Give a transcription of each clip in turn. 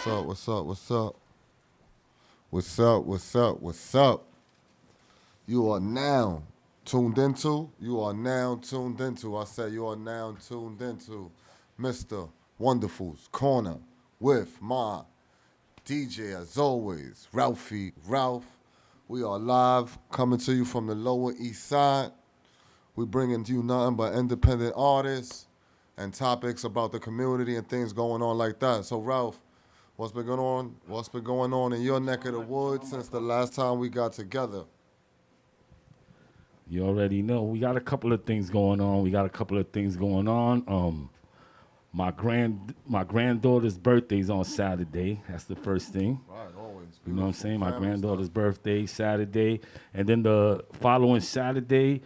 up? What's up? What's up? What's up? What's up? What's up? You are now tuned into. You are now tuned into. I said you are now tuned into Mr. Wonderful's Corner with my DJ, as always, Ralphie Ralph. We are live coming to you from the Lower East Side. We bringing to you nothing but independent artists and topics about the community and things going on like that. So, Ralph, what's been going on? What's been going on in your neck of the woods since the last time we got together? You already know we got a couple of things going on. My granddaughter's birthday's on Saturday. That's the first thing. Right, always. You know what I'm saying? My Family granddaughter's stuff. birthday Saturday, and then the following Saturday,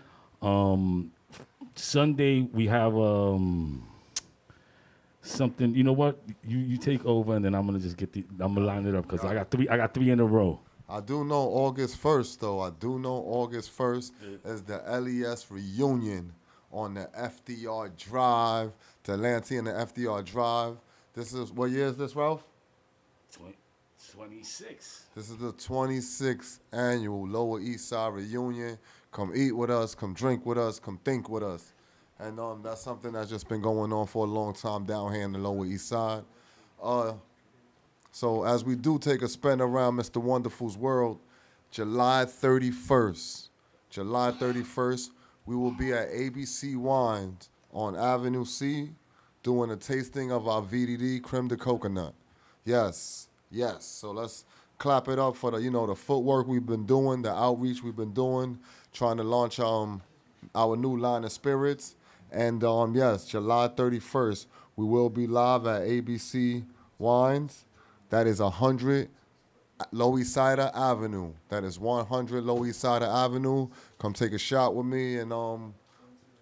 Sunday we have something. You know what? You take over, and then I'm gonna line it up because I got three in a row. I do know August 1st, though. I do know August 1st is the LES reunion on the FDR Drive, Delante and the FDR Drive. This is, what year is this, Ralph? 26. This is the 26th annual Lower East Side reunion. Come eat with us, come drink with us, come think with us. And that's something that's just been going on for a long time down here in the Lower East Side. So as we do take a spin around Mr. Wonderful's world, July 31st, we will be at ABC Wines on Avenue C doing a tasting of our VDD Creme de Coconut. Yes. So let's clap it up for the footwork we've been doing, the outreach we've been doing, trying to launch our new line of spirits. And yes, July 31st, we will be live at ABC Wines. That is 100 Lower East Side Avenue. That is 100 Lower East Side Avenue. Come take a shot with me. And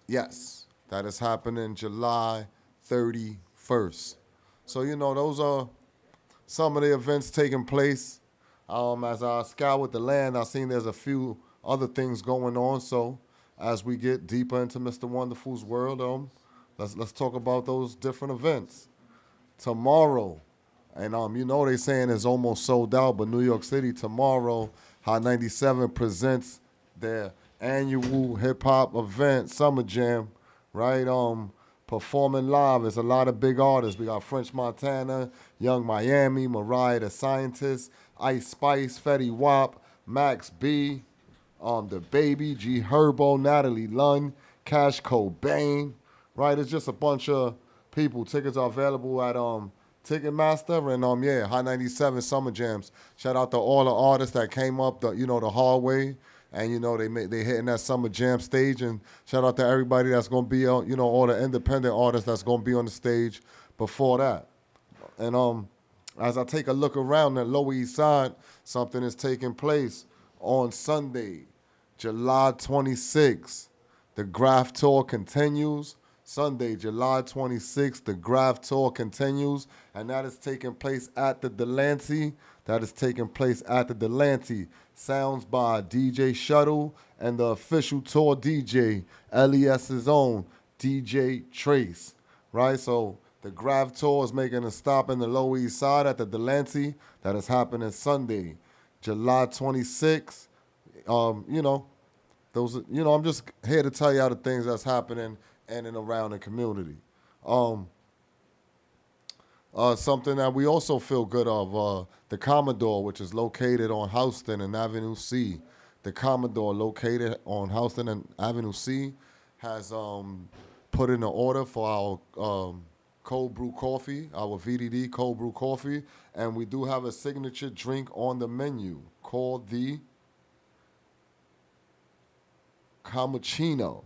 yes, that is happening July 31st. So, those are some of the events taking place. As I scout with the land, I've seen there's a few other things going on. So as we get deeper into Mr. Wonderful's world, let's talk about those different events. Tomorrow, and they saying it's almost sold out, but New York City tomorrow, Hot 97 presents their annual hip hop event, Summer Jam, right? Performing live. There's a lot of big artists. We got French Montana, Young Miami, Mariah the Scientist, Ice Spice, Fetty Wap, Max B, The Baby, G Herbo, Natalie Lunn, Cash Cobain, right? It's just a bunch of people. Tickets are available at Ticketmaster and Hot 97 Summer Jams. Shout out to all the artists that came up the hallway and they hitting that Summer Jam stage, and shout out to everybody that's gonna be all the independent artists that's gonna be on the stage before that. And as I take a look around the Lower East Side, something is taking place on Sunday, July 26th. The Graph Tour continues. Sunday, July 26th, the Graph Tour continues, and that is taking place at the Delante. Sounds by DJ Shuttle and the official tour DJ, LES's own DJ Trace, right? So the Graph Tour is making a stop in the Lower East Side at the Delante. That is happening Sunday, July 26th. I'm just here to tell you all the things that's happening in and around the community. Something that we also feel good of, the Commodore, which is located on Houston and Avenue C. The Commodore, located on Houston and Avenue C, has put in an order for our cold brew coffee, our VDD cold brew coffee, and we do have a signature drink on the menu called the Cappuccino.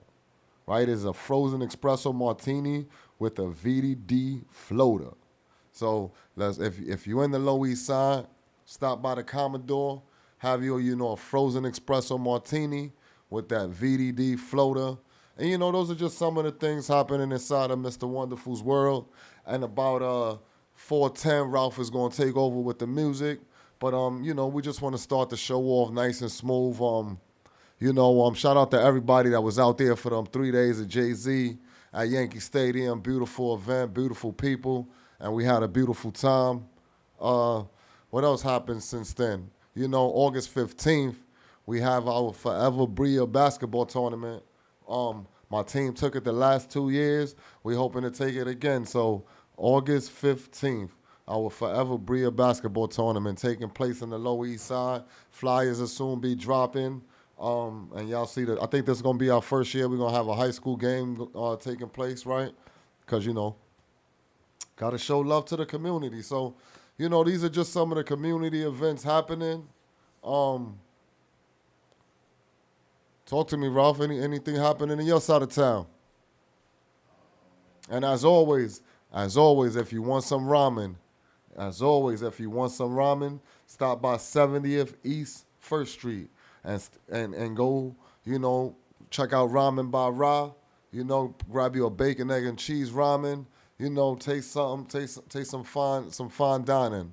Right, it's a frozen espresso martini with a VDD floater. So if you're in the Lower East Side, stop by the Commodore, have a frozen espresso martini with that VDD floater. And those are just some of the things happening inside of Mr. Wonderful's world. And about 4:10, Ralph is gonna take over with the music. But we just want to start the show off nice and smooth. Shout out to everybody that was out there for them 3 days of Jay-Z at Yankee Stadium. Beautiful event, beautiful people, and we had a beautiful time. What else happened since then? You know, August 15th, we have our Forever Bria basketball tournament. My team took it the last 2 years. We hoping to take it again. So August 15th, our Forever Bria basketball tournament taking place in the Lower East Side. Flyers will soon be dropping. And y'all see that. I think this is gonna be our first year. We're gonna have a high school game taking place, right? Because you know, gotta show love to the community. So, you know, these are just some of the community events happening. Talk to me, Ralph. Anything happening in your side of town? And as always, if you want some ramen, stop by 70th East First Street and go, you know, check out Ramen by Ra. You know, grab you a bacon, egg, and cheese ramen. You know, taste some fine dining.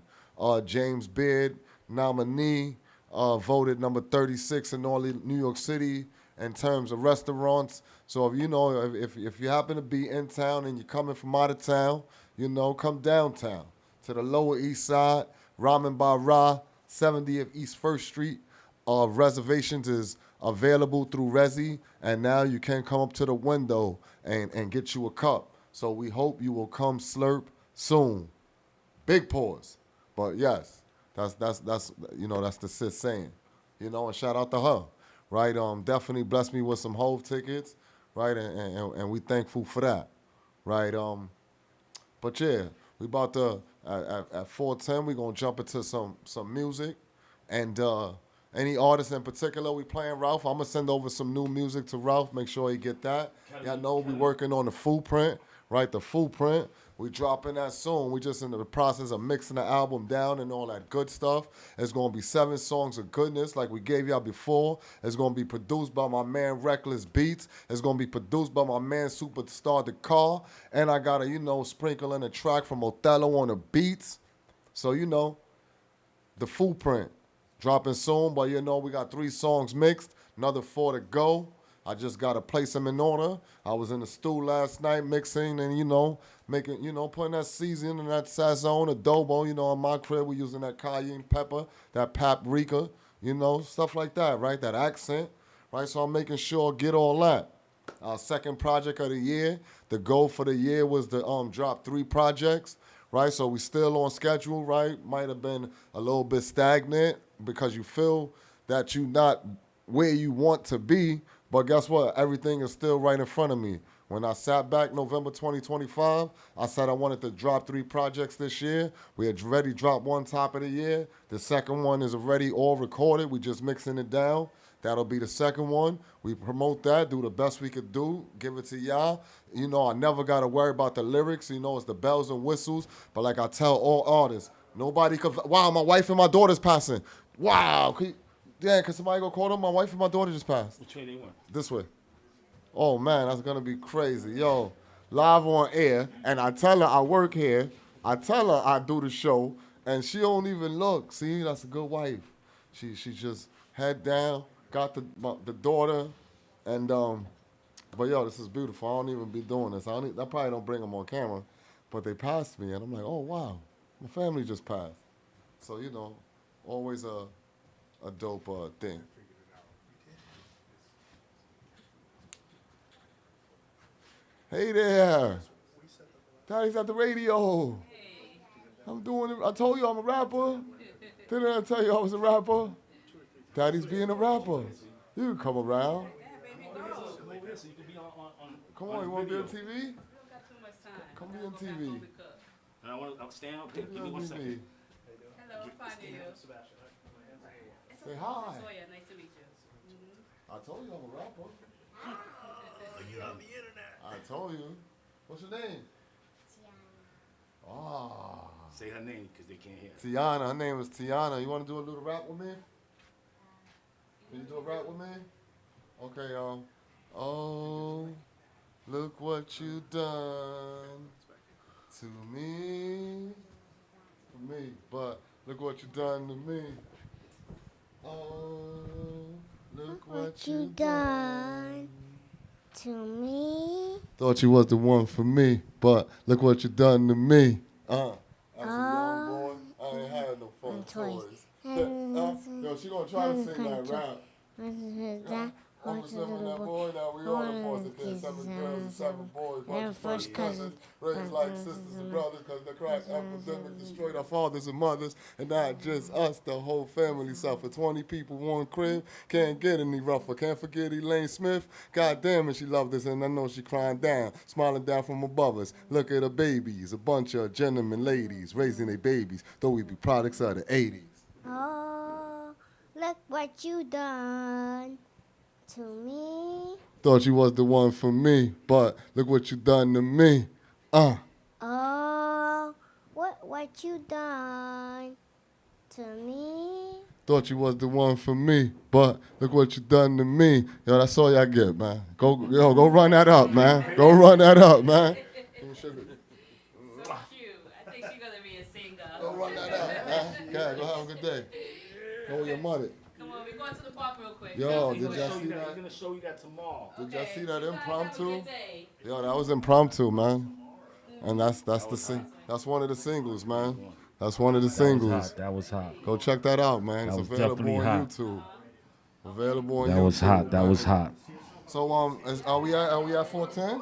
James Beard, nominee, voted number 36 in all New York City in terms of restaurants. So if you know, if you happen to be in town and you're coming from out of town, you know, come downtown to the Lower East Side, Ramen by Ra, 70th East First Street. Reservations is available through Resi, and now you can come up to the window and get you a cup. So we hope you will come slurp soon. Big pause. But yes, that's you know, that's the sis saying. You know, and shout out to her. Right? Definitely blessed me with some Hove tickets, right? And we thankful for that. Right? But yeah, we about to at 4:10 we're gonna jump into some music. And any artists in particular we playing, Ralph? I'm gonna send over some new music to Ralph. Make sure he get that. Y'all know we working on the Footprint, right? The Footprint. We dropping that soon. We just in the process of mixing the album down and all that good stuff. It's gonna be 7 songs of goodness like we gave y'all before. It's gonna be produced by my man Reckless Beats. It's gonna be produced by my man Superstar the Car. And I gotta, you know, sprinkle in a track from Othello on the beats. So you know, the Footprint. Dropping soon, but you know, we got 3 songs mixed, another 4 to go. I just got to place them in order. I was in the stew last night mixing and, you know, making, you know, putting that seasoning and that sazon, adobo, you know, in my crib, we using that cayenne pepper, that paprika, you know, stuff like that, right? That accent, right? So I'm making sure I get all that. Our second project of the year, the goal for the year was to drop 3 projects, right? So we still on schedule, right? Might have been a little bit stagnant because you feel that you're not where you want to be, but guess what? Everything is still right in front of me. When I sat back November 2025, I said I wanted to drop 3 projects this year. We had already dropped 1 top of the year. The second one is already all recorded. We just mixing it down. That'll be the second one. We promote that, do the best we could do, give it to y'all. You know, I never got to worry about the lyrics. You know, it's the bells and whistles. But like I tell all artists, nobody could, wow, my wife and my daughter's passing. Wow. Can somebody go call them? My wife and my daughter just passed. Which way they went? This way. Oh, man, that's going to be crazy. Yo, live on air, and I tell her I work here. I tell her I do the show, and she don't even look. See, that's a good wife. She just head down, got the daughter, and, but yo, this is beautiful. I don't even be doing this. I probably don't bring them on camera, but they passed me, and I'm like, oh, wow, my family just passed. So, you know, always a dope thing. Hey there. Daddy's at the radio. Hey. I'm doing it. I told you I'm a rapper. Didn't I tell you I was a rapper? Daddy's being a rapper. You can come around. Yeah, baby, go. Come over here so you can be on Come on, you want to be on TV? We don't got too much time. Come I be on gotta go TV. back on the cup. And I want to stand up there. Give me Come 1 be second. me. Hello, I'm finding you. Say hi. Toya, nice to meet you. I told you I'm a rapper. You're on the internet. I told you. What's your name? Ah. Say her name because they can't hear. Tiana. Her name is Tiana. You want to do a little rap with me? Can you do a rap with me? Okay, oh, look what you done to me. For me, but look what you done to me. Oh, look what you done to me. Thought you was the one for me, but look what you done to me. As a young boy, toys. Yo, she gonna try to sing that rap. I'm just living that boy now. We all the foster kids, 7 girls and 7 boys. Bunch of first cousins, raised like sisters and brothers, cause the crack epidemic destroyed our fathers and mothers, and not just us, the whole family suffered. 20 people, one crib, can't get any rougher. Can't forget Elaine Smith. God damn it, she loved us, and I know she crying down, smiling down from above us. Look at her babies, a bunch of gentlemen ladies raising their babies, though we be products of the 80s. Oh, look what you done to me. Thought you was the one for me, but look what you done to me. Oh, what you done to me? Thought you was the one for me, but look what you done to me. Yo, that's all y'all get, man. Go run that up, man. Go run that up, man. So cute. I think she's gonna be a singer. Go run that up, man. Yeah, go have a good day. Go with your mother. Come on, we're going to the park real quick. Yo, He's did gonna y'all show see you that. that? He's gonna show you that tomorrow. Did y'all see that You guys have a impromptu? good day. Yo, that was impromptu, man. And that's one of the singles, man. That's one of the singles. That was hot. Go check that out, man. It's That was available definitely on hot. YouTube. Available on YouTube. That was hot. That man. was hot. So are we at 410?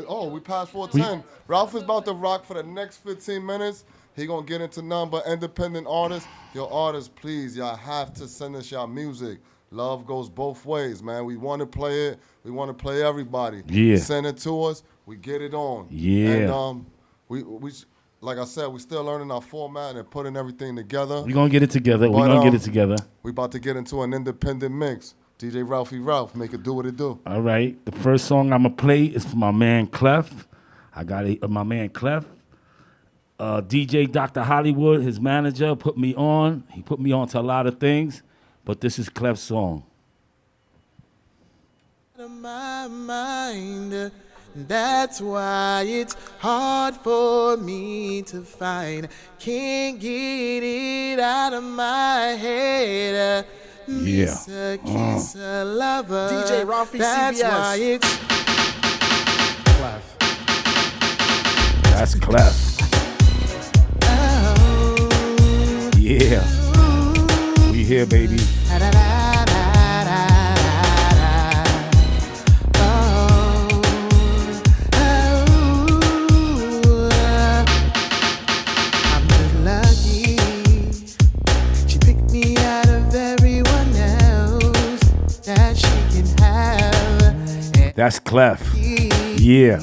Oh, we passed 410. Ralph is about to rock for the next 15 minutes. He gonna get into none but independent artists. Your artists, please, y'all have to send us y'all music. Love goes both ways, man. We want to play it. We want to play everybody. Yeah. Send it to us. We get it on. Yeah. And we like I said, we still learning our format and putting everything together. We're gonna get it together. We're But, gonna get it together. We about to get into an independent mix. DJ Ralphie Ralph, make it do what it do. All right. The first song I'm gonna play is for my man Clef. I got my man Clef. DJ Dr. Hollywood, his manager, put me on. He put me on to a lot of things, but this is Clef's song. My mind, that's why it's hard for me to find. Can't get it out of my head. Miss a kiss a lover. DJ Ralphie, that's CBS. why it's Clef. That's Clef. Yeah. We here, baby. I'm just lucky. She picked me out of everyone else that she can have. That's Clef. Yeah.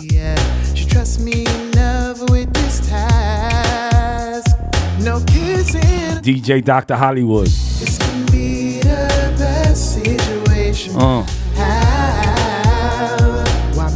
She trusts me enough with this task. No kissing. DJ Dr. Hollywood. This can be the best situation. Why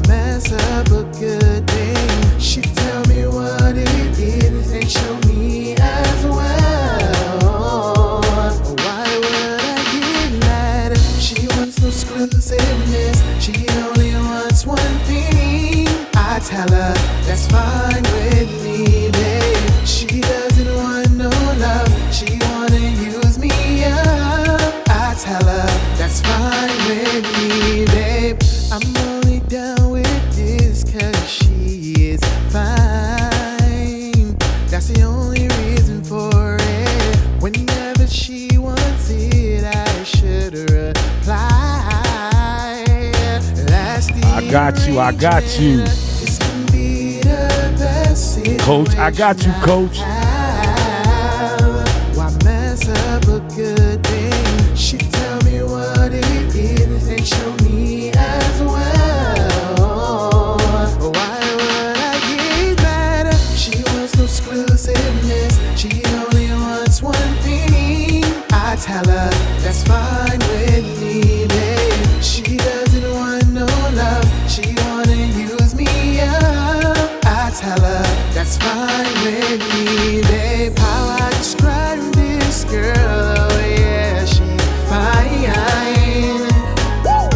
mess up a good thing? She tell me what it is and show me as well. Why would I get mad? She wants no exclusiveness. She only wants one thing. I tell her that's fine with me, babe. She doesn't want no love. She wanna use me up. I tell her that's fine with me, babe. I'm only down with this cause she is fine. That's the only reason for it. Whenever she wants it, I should reply. That's the I got you. I got you. This can be the best situation. Coach, I got you, coach. Why mess up a good thing? She tell me what it is and show me as well. Why would I get mad? She wants no exclusiveness. She only wants one thing. I tell her that's fine with me, babe. She doesn't want no love. She wanna use me up. I tell her that's fine with me, babe. How I describe this girl, oh yeah, she fine. Woo!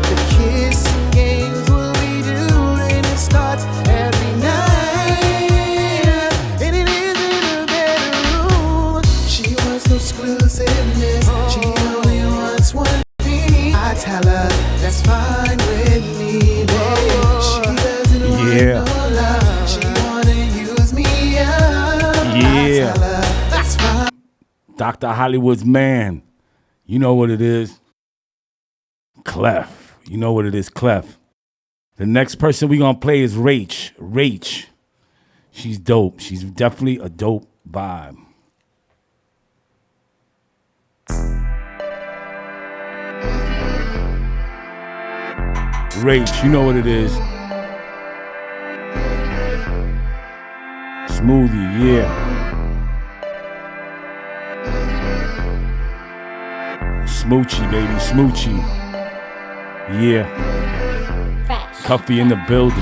The kissing games what we do, and it starts every night. And it is in a bedroom. She wants no exclusiveness. She only wants one thing. I tell her that's fine with me, babe. She doesn't want Yeah. no love. She wanna use me up. Yeah. I tell her Dr. Hollywood's man. You know what it is. Clef. You know what it is, Clef. The next person we gonna play is Rach. Rach. She's dope. She's definitely a dope vibe. Rach, you know what it is. Smoothie, yeah. Smoochie, baby, smoochie. Yeah. Fresh. Cuffy in the building.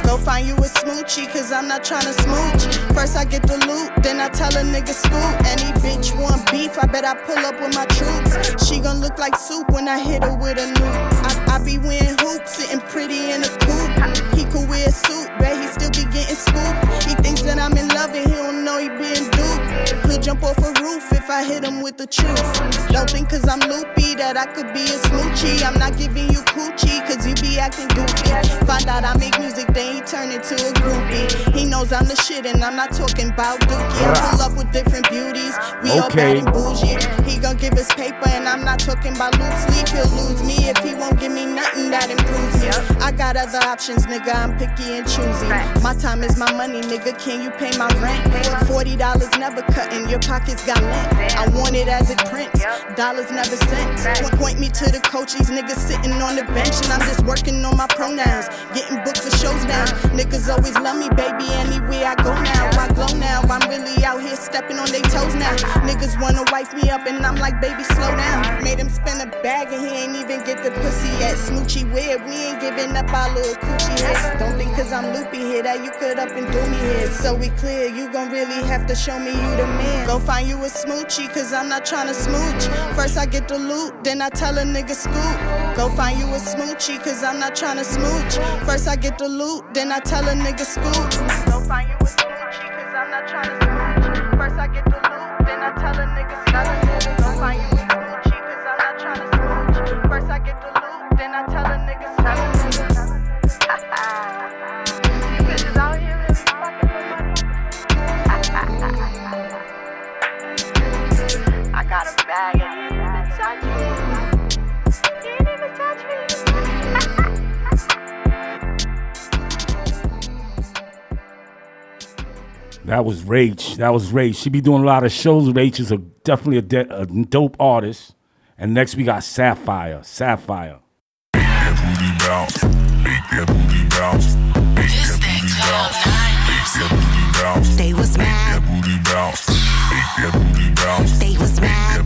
Go find you a smoochie, cause I'm not tryna smooch. First I get the loot, then I tell a nigga scoop. Any bitch want beef, I bet I pull up with my troops. She gon' look like soup when I hit her with a nuke. I be wearing hoops, sitting pretty in a coupe. He could wear a suit, bet he still be getting scooped. He thinks that I'm in love and he don't know he being duped. He'll jump off a roof if I hit him with the truth. Don't think cause I'm loopy that I could be a smoochie. I'm not giving you coochie cause you be acting goofy. Find out I make music, then he turn into a groupie. He knows I'm the shit and I'm not talking about dookie. I pull up with different beauties, we all bad and bougie. He gon' give us paper and I'm not talking about loose sleep. He'll lose me if he won't give me nothing that improves me. I got other options, nigga, I'm picky and choosy. My time is my money, nigga, can you pay my rent? $40 never cutting, your pockets got lint. I want it as it prints, dollars never cents. Point me to the coach, these niggas sitting on the bench. And I'm just working on my pronouns, getting booked for shows now. Niggas always love me, baby, anywhere I go now. I glow now, I'm really out here stepping on their toes now. Niggas wanna wipe me up and I'm like, baby, slow down. Made him spend a bag and he ain't even get the pussy yet. Smoochie weird, we ain't giving up our little coochie head. Don't think cause I'm loopy here that you could up and do me here. So we clear, you gon' really have to show me you the man. Go find you a smoochie cause I'm not tryna smooch. First I get the loot, then I tell a nigga scoop. Go find you a smoochie cause I'm not tryna smooch. First I get the loot, then I tell a nigga scoop. Go find you a smoochie cause I'm not tryna smooch. First I get the loot, then I tell a nigga scoop. Go find you a smoochie cause I'm not tryna smooch. First I get the loot, then I tell a nigga scoop. You bitches out here really fucking for money. I got a bag and you didn't touch me. You didn't even touch me. That was Rach. That was Rach. She be doing a lot of shows. Rach is definitely a dope artist. And next we got Sapphire. Sapphire. They was mad. They was mad.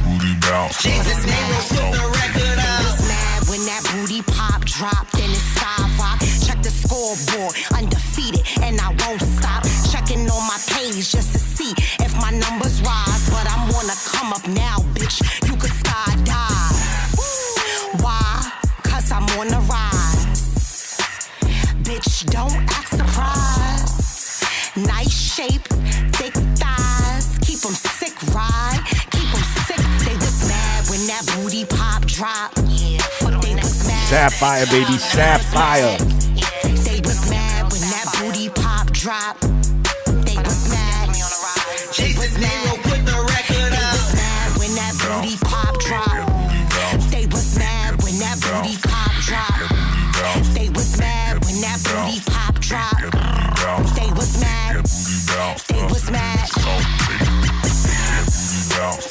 Jesus name will put the record out. They was mad when that booty pop dropped in the sky rock. Check the scoreboard, undefeated, and I won't stop. Checking on my page just to see if my numbers rise. But I'm gonna come up now, bitch. You could skydive. Why? Cause I'm on the rise. Bitch, don't act surprised. Nice shape, thick thighs. Keep them sick, right? Keep them sick. They was mad when that booty pop dropped. They was mad. Sapphire, baby, Sapphire. They was mad when that booty pop dropped. They was mad. They was mad. Put the record up. They was mad when that booty pop dropped. They was mad when that booty pop dropped. They was mad when that booty pop dropped. They was mad. They was mad.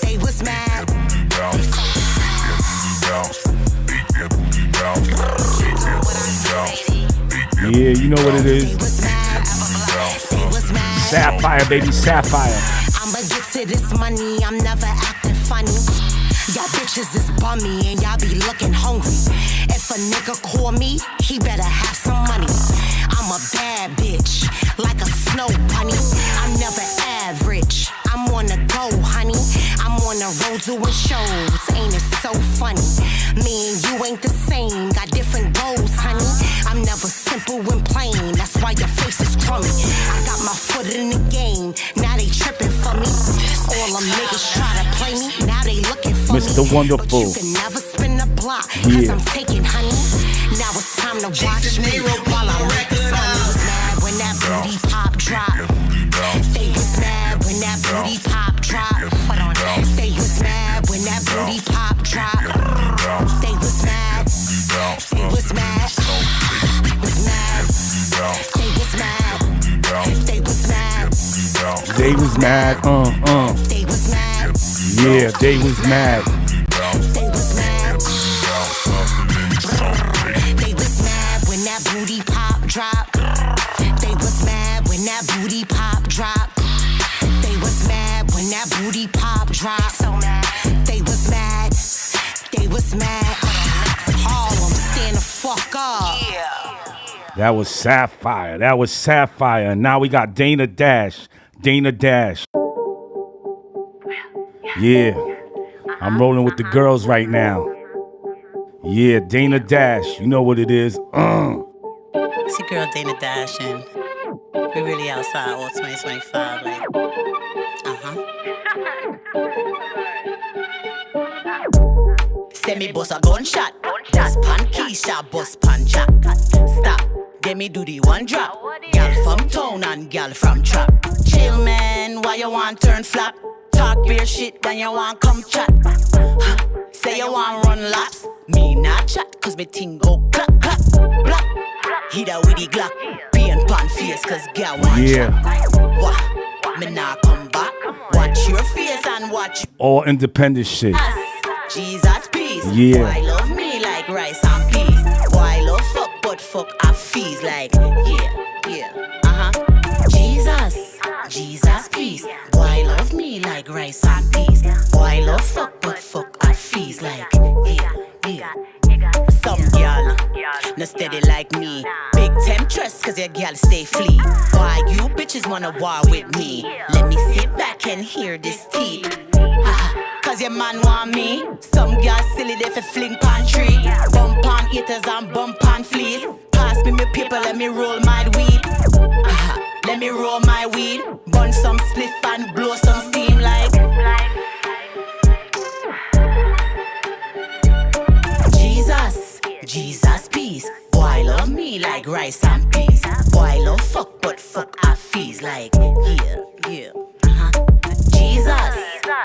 They was mad. Yeah, you know what it They is. was mad. They was mad. Sapphire, baby, Sapphire. I'ma get to this money, I'm never acting funny. Y'all bitches is bummy and y'all be looking hungry. If a nigga call me, he better have some money. I'm a bad bitch, like a snow bunny. I'm never average, I'm on the go, honey. I'm on the road doing shows, ain't it so funny? Me and you ain't the same, got different goals, honey. I'm never simple and plain, that's why your face is crummy. I got my foot in the game, now they tripping for me. All them niggas try to play me, now they looking for Mr. me. Wonderful. But you can never spin the block, cause Yeah. I'm taking honey. Now it's time to watch me while I'm making money. They was mad when that booty pop dropped. They was mad when that booty pop dropped. They was mad, They was mad. Yeah, they was mad. They was mad. They was mad when that booty pop drop. They was mad when that booty pop drop. They was mad when that booty pop drop. So mad. They was mad. They was mad. Harlem, stand the fuck up. That was Sapphire. That was Sapphire. Now we got Dana Dash. Dana Dash. Yeah. I'm rolling with the girls right now. Yeah, Dana Dash. You know what it is. It's your girl Dana Dash, and we really outside all 2025. Like, Send me bust a gunshot. Bust pan Keisha, bust pan Jack. Stop. Let me do the one drop. Gal from town and gal from trap. Chill man, why you want turn flap? Talk beer shit, then you want come chat. Say you want run laps. Me not chat, cause me ting go clap, clap, clap. Hit her with the Glock. Pain pan face, cause gal want chat. What? Me not come back. Watch your face and watch. All independent shit. Jesus peace. Yeah. Why love me like rice and peas? Why love fuck but fuck I fees like Jesus peace. Why love me like rice and peas? Why love fuck but fuck I fees like Some gyal, no steady like me. Big temptress, cause your gyal stay flee. Why you bitches wanna war with me? Let me sit back and hear this tea. Cause your man want me. Some girls silly they fi fling pantry. Bump on eaters and bump on fleas. Pass me paper, let me roll my weed. Let me roll my weed. Burn some spliff and blow some steam like Jesus peace. Why love me like rice and peas? Why love fuck but fuck I fees like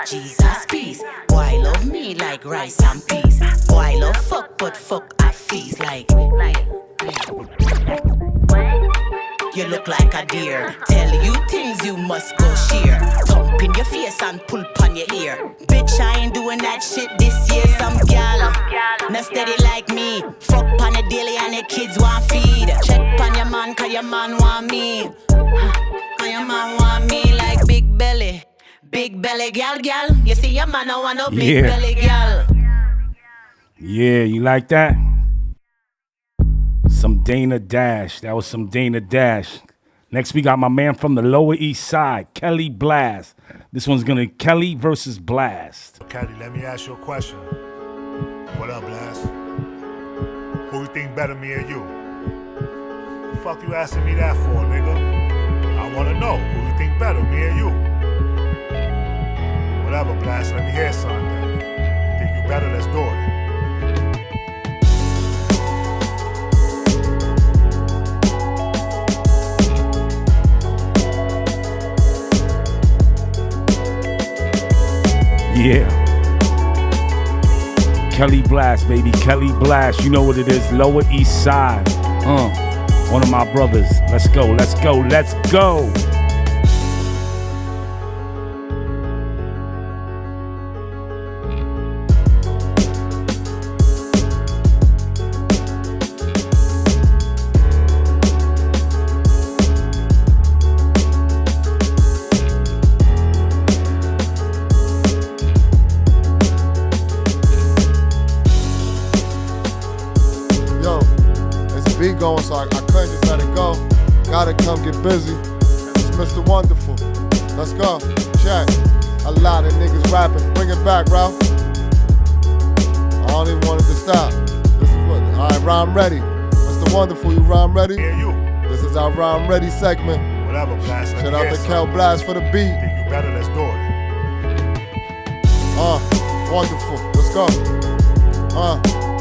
Jesus peace. Why love me like rice and peas? Why love fuck but fuck I fees like You look like a deer. Tell you things you must go sheer. Thump in your face and pull pon your ear. Bitch, I ain't doing that shit this year. Some gal, not steady like me. Fuck pon a daily and the kids want feed. Check pon your man, cause your man want me. Cause your man want me like big belly. Big belly gal, gal. You see your man, I want no big belly gal. Yeah, you like that? Some Dana Dash. That was some Dana Dash. Next, we got my man from the Lower East Side, Kelly Blast. This one's gonna Kelly versus Blast. Kelly, let me ask you a question. What up, Blast? Who you think better, me or you? The fuck you asking me that for, nigga? I wanna know who you think better, me or you? Whatever, Blast. Let me hear something. You think you better? Let's do it. Yeah. Kelly Blast, baby. Kelly Blast. You know what it is. Lower East Side. One of my brothers. Let's go. Let's go. Let's go. Going, so I couldn't just let it go. Gotta come get busy. It's Mr. Wonderful. Let's go. Check. A lot of niggas rapping. Bring it back, Ralph. I don't even want it to stop. This is what. All right, rhyme ready. Mr. Wonderful, you rhyme ready? Yeah, you. This is our rhyme ready segment. Whatever, Blast. Shout out to Kel Blast for the beat. Think you better? Let's do it. Wonderful. Let's go.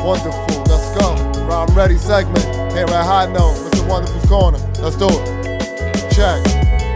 Wonderful. Let's go. Rhyme ready segment. Here at High Note, Mr. Wonderful's Corner. Let's do it. Check.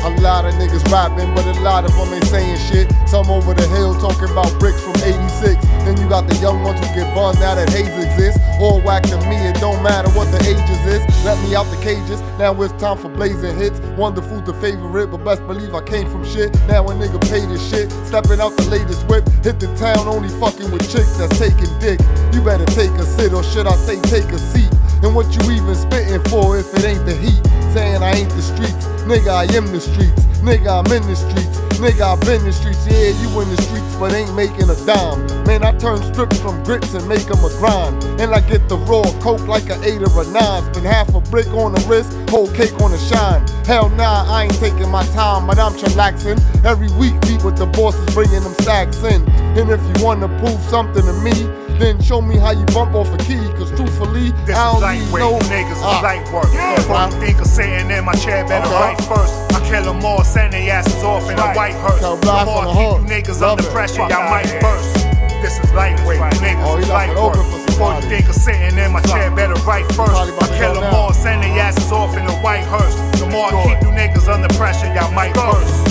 A lot of niggas rapping, but a lot of them ain't saying shit. Some over the hill talking about bricks from 86. Then you got the young ones who get buzzed now that haze exists. All whack to me, it don't matter what the ages is. Let me out the cages, now it's time for blazing hits. WonderFu's the favorite, but best believe I came from shit. Now a nigga pay this shit, stepping out the latest whip. Hit the town only fucking with chicks that's taking dick. You better take a sit, or should I say take a seat? And what you even spitting for if it ain't the heat? Saying I ain't the streets, nigga I am the streets. Nigga I'm in the streets, nigga I've been the streets. Yeah, you in the streets but ain't making a dime. Man, I turn strips from grits and make them a grind. And I get the raw coke like an 8 or a 9. Spend half a brick on the wrist, whole cake on the shine. Hell nah, I ain't taking my time, but I'm chillaxing. Every week meet with the bosses bringing them stacks in. And if you wanna prove something to me, then show me how you bump off a key. Cause truthfully, this I don't need no niggas is light work. Before you think of sitting in my chair, better write first. I kill them all, send their asses off in a white hearse. The more I keep you niggas under pressure, y'all might burst. This is lightweight, niggas is light work. Before you think of sitting in my chair, better write first. I kill them all, send their asses off in a white hearse. The more I keep you niggas under pressure, y'all might burst.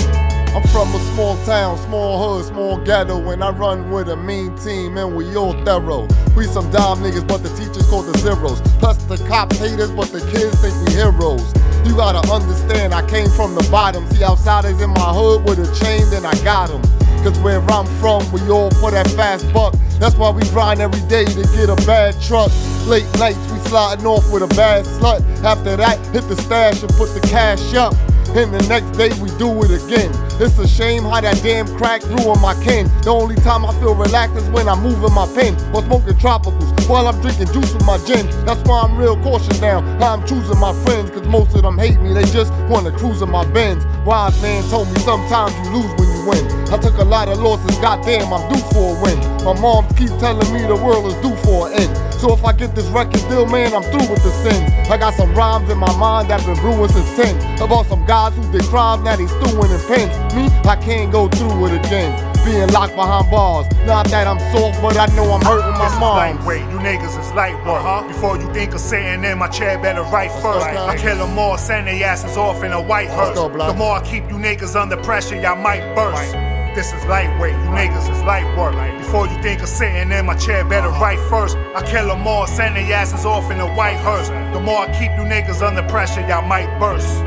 I'm from a small town, small hood, small ghetto, and I run with a mean team, and we all thorough. We some dime niggas, but the teachers call the zeros. Plus the cops hate us, but the kids think we heroes. You gotta understand, I came from the bottom. See outsiders in my hood with a chain, then I got them. Cause where I'm from, we all for that fast buck. That's why we grind every day to get a bad truck. Late nights, we sliding off with a bad slut. After that, hit the stash and put the cash up. And the next day we do it again. It's a shame how that damn crack ruined my kin. The only time I feel relaxed is when I'm moving my pen or smoking tropicals while I'm drinking juice with my gin. That's why I'm real cautious now how I'm choosing my friends. Cause most of them hate me, they just wanna cruise in my Benz. Wise man told me sometimes you lose when you win. I took a lot of losses, goddamn I'm due for a win. My mom keeps telling me the world is due for an end. So if I get this record deal, man, I'm through with the sins. I got some rhymes in my mind that been brewing since 10. About some guys who did crimes, now they stewing in pens. Me, I can't go through it again. Being locked behind bars. Not that I'm soft, but I know I'm hurting my mom. Lightweight, you niggas is light work. Before you think of sitting in my chair, better write first. I kill them all, send their asses off in a white hearse. The more I keep you niggas under pressure, y'all might burst. This is lightweight, you niggas is light work. Before you think of sitting in my chair, better write first. I kill them all, send their asses off in a white hearse. The more I keep you niggas under pressure, y'all might burst.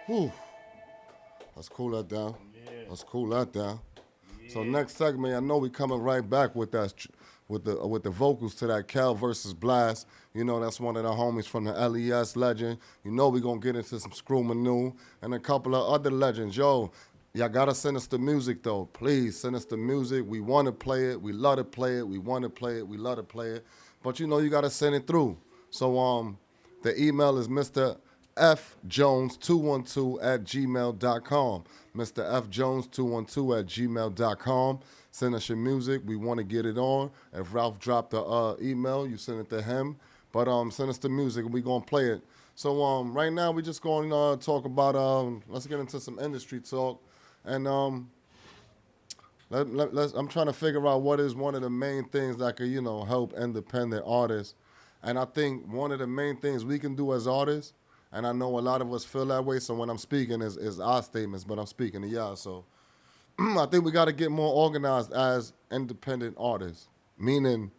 Whew. Let's cool that down. Let's cool that down. So next segment, I know we coming right back with that, with the vocals to that Cal versus Blast. You know that's one of the homies from the LES legend. You know we gonna get into some Screw Manu and a couple of other legends. Yo, y'all gotta send us the music though. Please send us the music. We wanna play it. We love to play it. We wanna play it. We love to play it. But you know you gotta send it through. So the email is Mr. fjones212@gmail.com. Mr. fjones212@gmail.com. Send us your music. We want to get it on. If Ralph dropped the email, you send it to him. But send us the music and we going to play it. So right now we just going to talk about, let's get into some industry talk. And I'm trying to figure out what is one of the main things that could, help independent artists. And I think one of the main things we can do as artists, and I know a lot of us feel that way, so when I'm speaking is our statements, but I'm speaking to y'all. So I think we got to get more organized as independent artists, meaning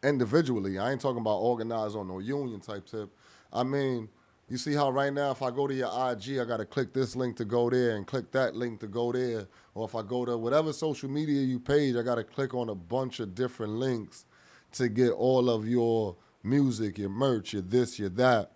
individually. I ain't talking about organized on no union type tip. I mean, you see how right now if I go to your IG, I got to click this link to go there and click that link to go there. Or if I go to whatever social media you page, I got to click on a bunch of different links to get all of your music, your merch, your this, your that.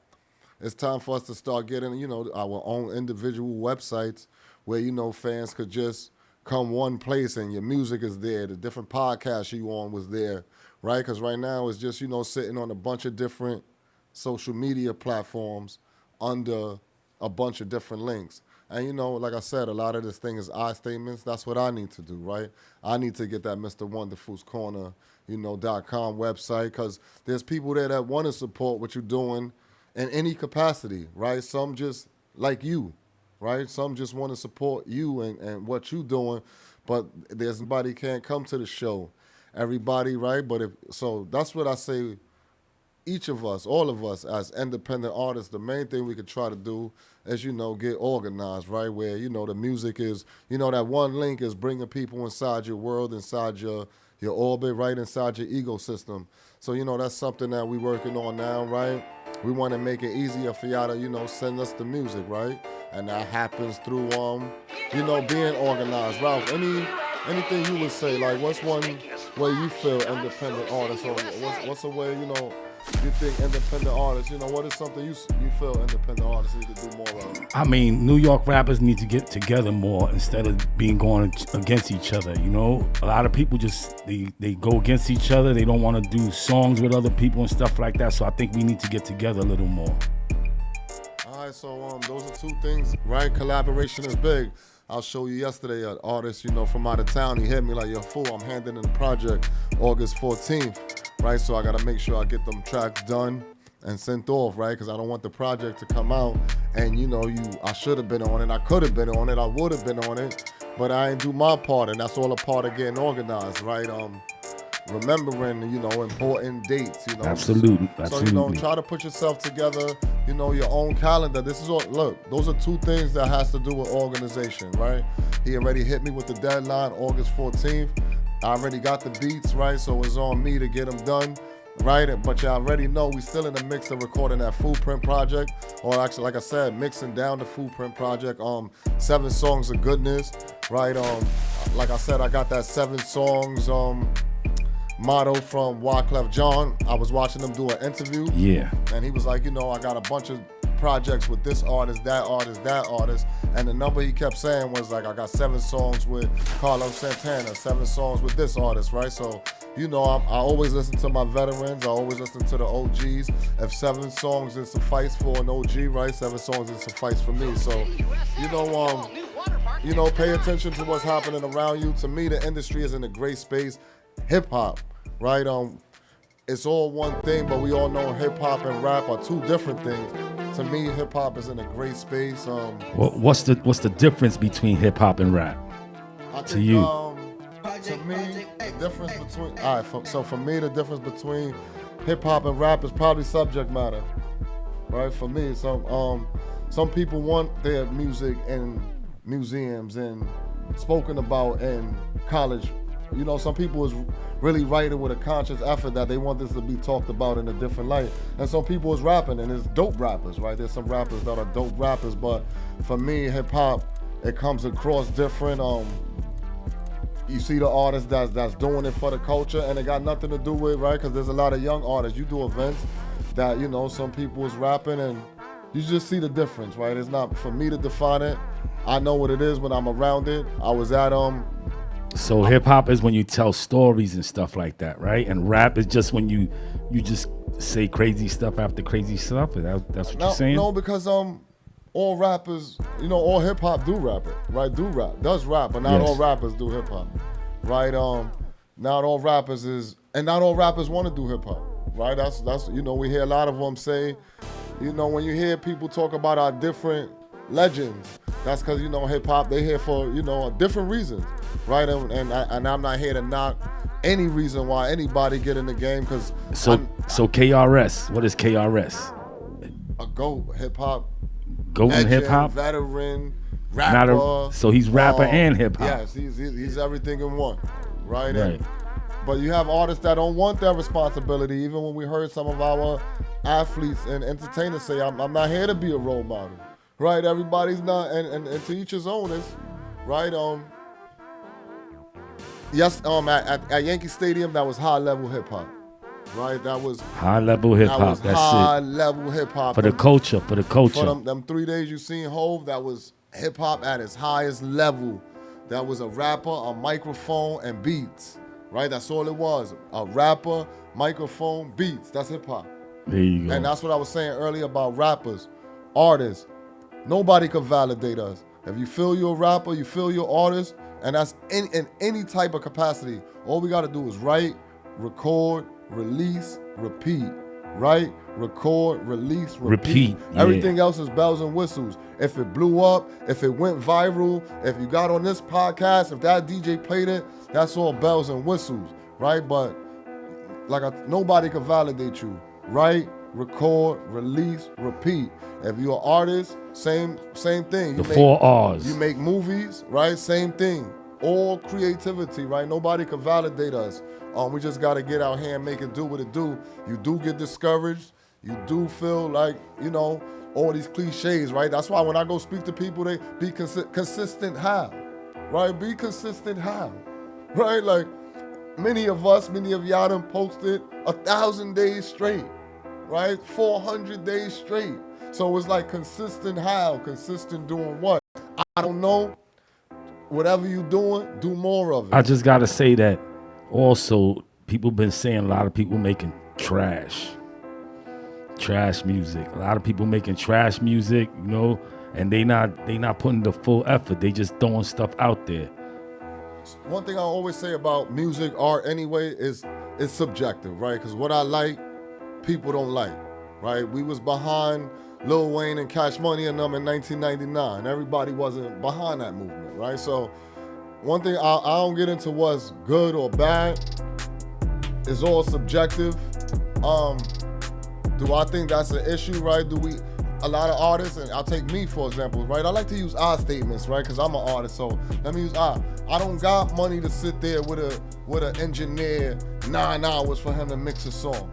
It's time for us to start getting, our own individual websites where, fans could just come one place and your music is there. The different podcasts you on was there, right? Because right now it's just, sitting on a bunch of different social media platforms under a bunch of different links. And, like I said, a lot of this thing is I statements. That's what I need to do, right? I need to get that Mr. WonderFu's Corner, .com website because there's people there that want to support what you're doing in any capacity, right? Some just like you, right? Some just want to support you and what you doing, but there's somebody can't come to the show. Everybody, right? So that's what I say each of us, all of us as independent artists, the main thing we could try to do is, get organized, right? Where, the music is, that one link is bringing people inside your world, inside your orbit, right inside your ecosystem. So, that's something that we're working on now, right? We want to make it easier for y'all to, send us the music, right? And that happens through, being organized. Ralph, anything you would say, like, what's one way you feel independent artists, or what's a way, you think independent artists, what is something you feel independent artists need to do more of? I mean, New York rappers need to get together more instead of going against each other, A lot of people just, they go against each other. They don't want to do songs with other people and stuff like that. So I think we need to get together a little more. All right, so those are two things, right? Collaboration is big. I'll show you yesterday an artist, from out of town. He hit me like, yo, fool, I'm handing in the project August 14th, right? So I got to make sure I get them tracks done and sent off, right? Because I don't want the project to come out and, I should have been on it. I could have been on it. I would have been on it. But I ain't do my part, and that's all a part of getting organized, right? Remembering, important dates, Absolutely. So, try to put yourself together, your own calendar. This is all, look, those are two things that has to do with organization, right? He already hit me with the deadline, August 14th. I already got the beats, right? So it's on me to get them done, right? But you already know we still in the mix of recording that Footprint project, or actually, like I said, mixing down the Footprint project. 7 songs of goodness, right? Like I said, I got that 7 songs, motto from Wyclef Jean. I was watching him do an interview. Yeah. And he was like, I got a bunch of projects with this artist, that artist, that artist. And the number he kept saying was like, I got 7 songs with Carlos Santana, 7 songs with this artist, right? So, I always listen to my veterans. I always listen to the OGs. If 7 songs is suffice for an OG, right? 7 songs is suffice for me. So, pay attention to what's happening around you. To me, the industry is in a great space. Hip hop, right? It's all one thing, but we all know hip hop and rap are 2 different things. To me, hip hop is in a great space. What's the difference between hip hop and rap? To you? To me, the difference between so for me, the difference between hip hop and rap is probably subject matter, right? For me, some people want their music in museums and spoken about in college. Some people is really writing with a conscious effort that they want this to be talked about in a different light. And some people is rapping, and it's dope rappers, right? There's some rappers that are dope rappers, but for me, hip hop, it comes across different. You see the artists that's doing it for the culture, and it got nothing to do with, right? Because there's a lot of young artists. You do events that, some people is rapping, and you just see the difference, right? It's not for me to define it. I know what it is when I'm around it. I was at So hip hop is when you tell stories and stuff like that, right? And rap is just when you just say crazy stuff after crazy stuff. That's what you're saying? No, because all rappers, all hip hop do rap it, right? Does rap, but not all rappers do hip hop, right? Not all rappers not all rappers want to do hip hop, right? That's we hear a lot of them say, when you hear people talk about our different legends, that's because hip hop they here for different reasons, right? And I'm not here to knock any reason why anybody get in the game, because so KRS, what is KRS? A GOAT, hip hop. GOAT in hip hop, veteran, rapper. So he's rapper and hip hop. Yes, he's everything in one, right? Right. But you have artists that don't want that responsibility. Even when we heard some of our athletes and entertainers say, "I'm not here to be a role model." Right, everybody's not, and to each his own is, right? Yes, at Yankee Stadium, that was high level hip hop, right? That was high level hip hop. That's high level hip hop for the culture. For them 3 days you seen Hove, that was hip hop at its highest level. That was a rapper, a microphone, and beats, right? That's all it was. A rapper, microphone, beats. That's hip hop. There you go. And that's what I was saying earlier about rappers, artists. Nobody could validate us. If you feel you're a rapper, you feel you're an artist, and that's in any type of capacity. All we got to do is write, record, release, repeat. Write, record, release, repeat. Yeah. Everything else is bells and whistles. If it blew up, if it went viral, if you got on this podcast, if that DJ played it, that's all bells and whistles, right? But nobody can validate you, write, record, release, repeat. If you're an artist, same thing. The 4 R's. You make movies, right? Same thing. All creativity, right? Nobody can validate us. We just got to get out here and make it do what it do. You do get discouraged. You do feel like, all these cliches, right? That's why when I go speak to people, they be consistent how, right? Be consistent how, right? Like many of y'all done posted 1,000 days straight, right? 400 days straight. So it's like consistent how, consistent doing what? I don't know. Whatever you doing, do more of it. I just got to say that also people been saying a lot of people making trash music. A lot of people making trash music, and they not putting the full effort. They just throwing stuff out there. One thing I always say about music, art anyway, is it's subjective, right? Because what I like, people don't like, right? We was behind Lil Wayne and Cash Money and them in 1999. Everybody wasn't behind that movement, right? So one thing I don't get into what's good or bad. It's all subjective. Do I think that's an issue, right? A lot of artists, and I'll take me for example, right? I like to use I statements, right? Because I'm an artist, so let me use I. I don't got money to sit there with an engineer 9 hours for him to mix a song,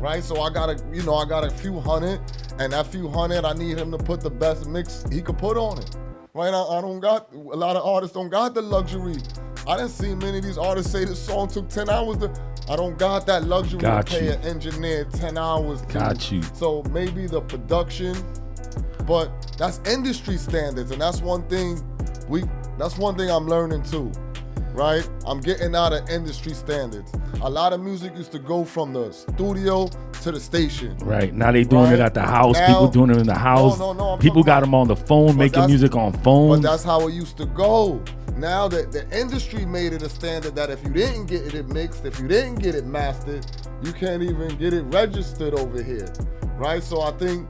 right? So I got a few hundred, and that few hundred, I need him to put the best mix he could put on it, right? I don't got, a lot of artists don't got the luxury. I didn't see many of these artists say this song took 10 hours I don't got that luxury to pay an engineer 10 hours. Got you. So maybe the production, but that's industry standards, and that's one thing I'm learning too, right? I'm getting out of industry standards. A lot of music used to go from the studio to the station. Right, now they doing it at the house. Now, people doing it in the house. No, people got them on the phone, making music on phones. But that's how it used to go. Now that the industry made it a standard that if you didn't get it mixed, if you didn't get it mastered, you can't even get it registered over here, right? So I think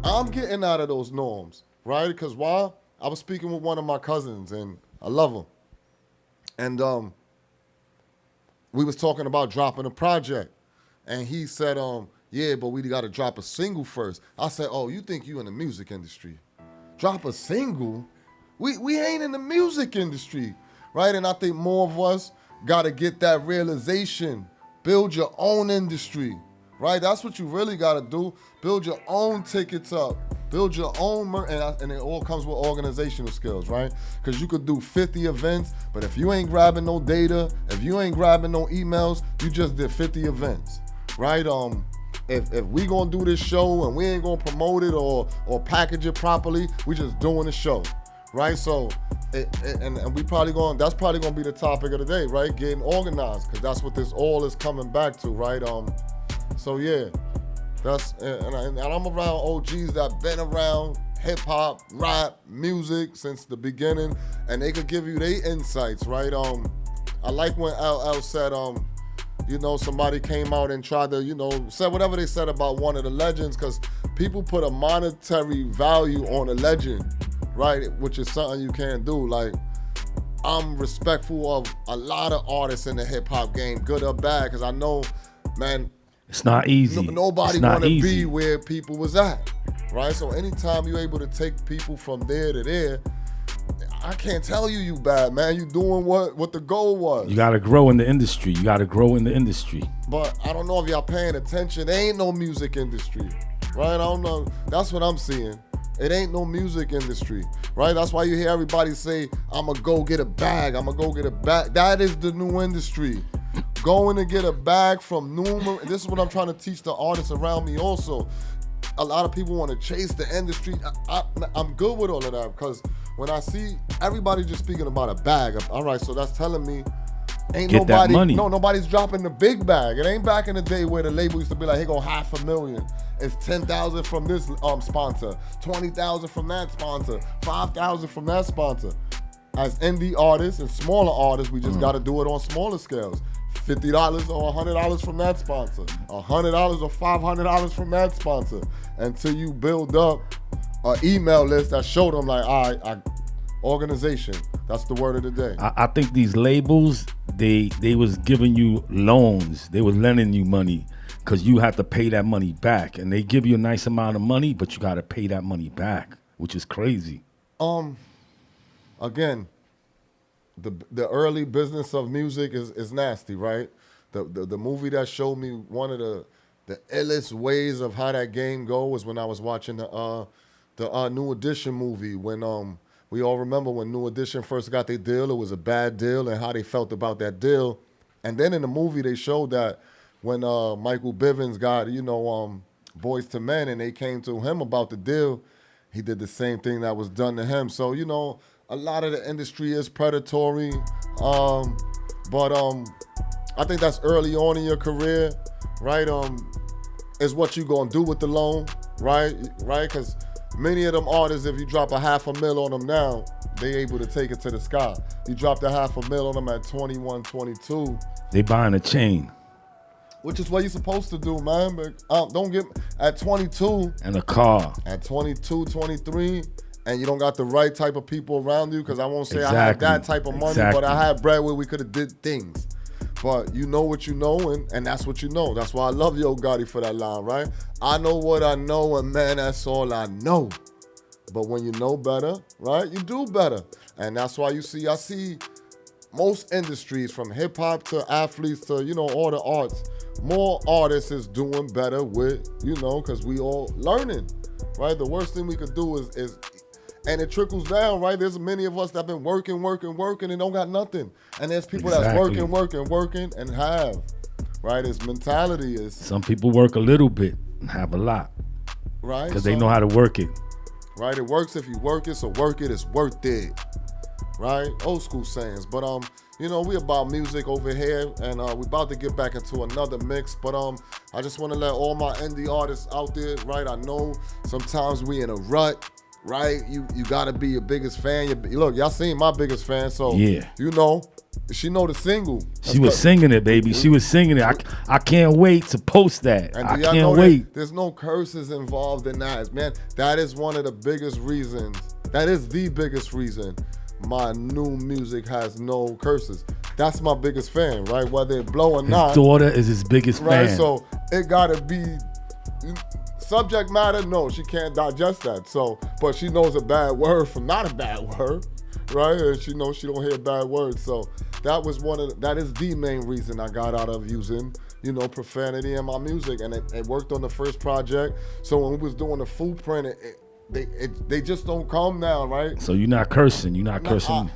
I'm getting out of those norms, right? Because why? I was speaking with one of my cousins, and I love him. And we was talking about dropping a project. And he said, yeah, but we got to drop a single first. I said, oh, you think you in the music industry? Drop a single? We ain't in the music industry, right? And I think more of us got to get that realization. Build your own industry, right? That's what you really got to do. Build your own tickets up. Build your own, and it all comes with organizational skills, right? Because you could do 50 events, but if you ain't grabbing no data, if you ain't grabbing no emails, you just did 50 events, right? If we gonna do this show and we ain't gonna promote it or package it properly, we just doing the show, right? So, and we that's probably gonna be the topic of the day, right? Getting organized, because that's what this all is coming back to, right? So yeah, and I'm around OGs that been around hip hop, rap, music since the beginning, and they could give you their insights, right? I like when LL said, somebody came out and tried to, said whatever they said about one of the legends, because people put a monetary value on a legend, right? Which is something you can't do. Like, I'm respectful of a lot of artists in the hip hop game, good or bad, because I know, man, it's not easy. Nobody want to be where people was at, right? So anytime you're able to take people from there to there, I can't tell you bad, man. You doing what the goal was. You got to grow in the industry. But I don't know if y'all paying attention. There ain't no music industry, right? I don't know. That's what I'm seeing. It ain't no music industry, right? That's why you hear everybody say, I'm going to go get a bag. That is the new industry. Going to get a bag from numerous. This is what I'm trying to teach the artists around me also. A lot of people want to chase the industry. I'm good with all of that, because when I see everybody just speaking about a bag, all right, so that's telling me ain't get nobody, that money. No, nobody's dropping the big bag. It ain't back in the day where the label used to be like, hey, go $500,000. It's 10,000 from this sponsor, 20,000 from that sponsor, 5,000 from that sponsor. As indie artists and smaller artists, we just got to do it on smaller scales. $50 or $100 from that sponsor, $100 or $500 from that sponsor, until you build up an email list that showed them like, all right, organization. That's the word of the day. I think these labels, they was giving you loans. They was lending you money, because you have to pay that money back, and they give you a nice amount of money, but you got to pay that money back, which is crazy. Again, the early business of music is nasty, right? The movie that showed me one of the illest ways of how that game go was when I was watching the New Edition movie. When we all remember when New Edition first got their deal, it was a bad deal, and how they felt about that deal. And then in the movie they showed that when Michael Bivins got Boys to Men, and they came to him about the deal, he did the same thing that was done to him. So a lot of the industry is predatory, but I think that's early on in your career, right? Is what you gonna do with the loan, right? Because many of them artists, if you drop $500,000 on them now, they able to take it to the sky. You dropped $500,000 on them at 21, 22. They buying a chain. Which is what you're supposed to do, man. But don't get at 22. And a car. At 22, 23, and you don't got the right type of people around you, because I won't say I had that type of money, but I had bread where we could have did things. But you know what you know, and that's what you know. That's why I love Yo Gotti for that line, right? I know what I know, and man, that's all I know. But when you know better, right, you do better. And that's why I see most industries, from hip hop to athletes to, all the arts, more artists is doing better with, because we all learning, right? The worst thing we could do is and it trickles down, right? There's many of us that have been working and don't got nothing. And there's people that's working and have, right? It's mentality. Some people work a little bit and have a lot. Right? Because they know how to work it. Right? It works if you work it, so work it, it's worth it. Right? Old school sayings. But we about music over here, and we about to get back into another mix. But I just want to let all my indie artists out there, right? I know sometimes we in a rut. Right, you gotta be your biggest fan. Look, y'all seen my biggest fan, so yeah, she know the single. She was singing it, baby. She was singing it. I can't wait to post that. And I can't wait. There's no curses involved in that, man. That is one of the biggest reasons. That is the biggest reason my new music has no curses. That's my biggest fan, right? Whether it blow or not. His daughter is his biggest fan. Right, so it gotta be. Subject matter, no, she can't digest that. So, but she knows a bad word from not a bad word, right? And she knows she don't hear bad words. So that is the main reason I got out of using, profanity in my music, and it worked on the first project. So when we was doing the footprint, they just don't come now, right? So you're not cursing. You're not cursing.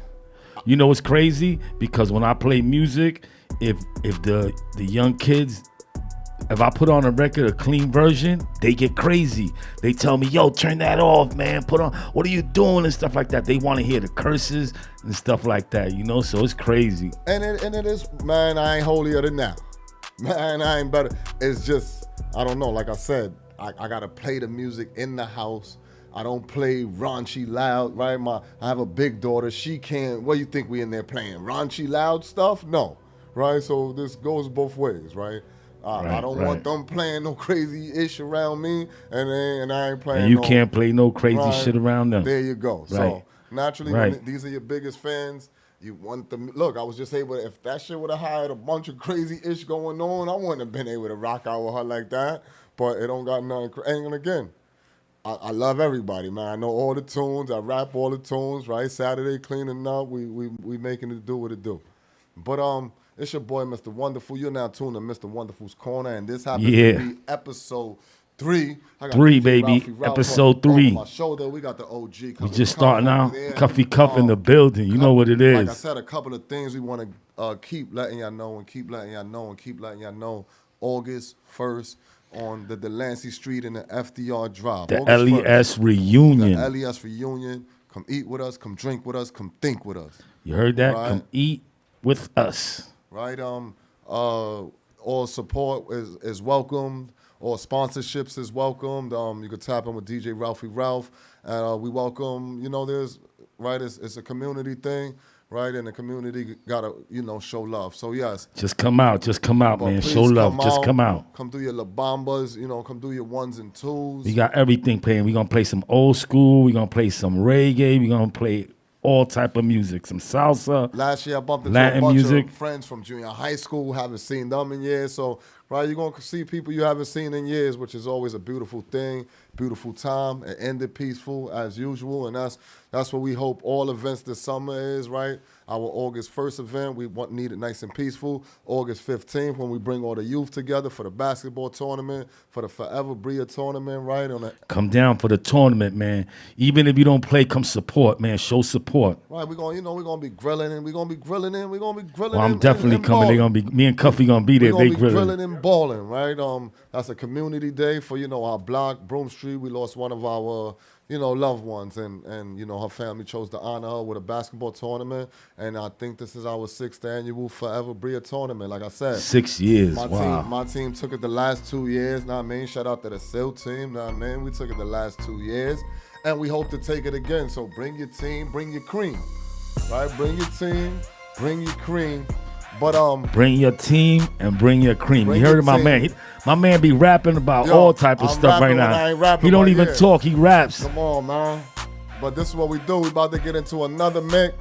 You know what's crazy? Because when I play music, if the young kids. If I put on a record, a clean version, they get crazy. They tell me, yo, turn that off, man. Put on, what are you doing, and stuff like that. They want to hear the curses and stuff like that, so it's crazy. And it is, man, I ain't holier than now. Man, I ain't better. It's just, I don't know, like I said, I got to play the music in the house. I don't play raunchy loud, right? I have a big daughter. She can't, what do you think we in there playing? Raunchy loud stuff? No, right? So this goes both ways, right? I don't want them playing no crazy ish around me, and I ain't playing. And you can't play no crazy shit around them. There you go. Right. So naturally, when these are your biggest fans, you want them. Look, I was just able to, if that shit would have had a bunch of crazy ish going on, I wouldn't have been able to rock out with her like that. But it don't got nothing. And again, I love everybody, man. I know all the tunes. I rap all the tunes. Right, Saturday cleaning up. We making it do what it do. But it's your boy, Mr. Wonderful. You're now tuned to Mr. Wonderful's Corner, and this happens to be episode 3. I got 3, baby. Episode 3. On my shoulder, we got the OG. We just starting out. Cuffy Cuff in the building. You know what it is. Like I said, a couple of things we want to keep letting y'all know and keep letting y'all know and keep letting y'all know. August 1st on the Delancey Street in the FDR Drive. The LES reunion. The LES reunion. Come eat with us. Come drink with us. Come think with us. You heard that? Right? Come eat with us. Right, all support is welcomed. All sponsorships is welcomed. You could tap in with DJ Ralphie Ralph, and we welcome. There's it's a community thing, right? And the community gotta show love. So yes, just come out, man. Show love, just come out. Come do your La Bambas, come do your 1s and 2s. We got everything playing. We gonna play some old school. We gonna play some reggae. We gonna play all type of music, some salsa. Last year I bumped into Latin a bunch music. of friends from junior high school. Haven't seen them in years, so right? You're going to see people you haven't seen in years, which is always a beautiful thing, beautiful time. It ended peaceful as usual, and that's what we hope all events this summer is, right? Our August 1st event, need it nice and peaceful. August 15th, when we bring all the youth together for the basketball tournament, for the Forever Bria tournament, right? Come down for the tournament, man. Even if you don't play, come support, man. Show support. Right, we're gonna be grilling and we're gonna be grilling. Well, I'm definitely coming. They're gonna be me and Cuffy gonna be there. We're gonna They be grilling and balling, right? That's a community day for our block, Broome Street. We lost one of our loved ones, and her family chose to honor her with a basketball tournament, and I think this is our 6th annual Forever Bria tournament. Like I said, 6 years. My team took it the last 2 years. Know what I mean? Shout out to the SIL team. Know what I mean? We took it the last 2 years, and we hope to take it again. So bring your team, bring your cream, right? Bring your team, bring your cream. But bring your team and bring your cream. You heard of my man? My man be rapping about all type of stuff right now. He don't even talk. He raps. Come on, man. But this is what we do. We about to get into another mix.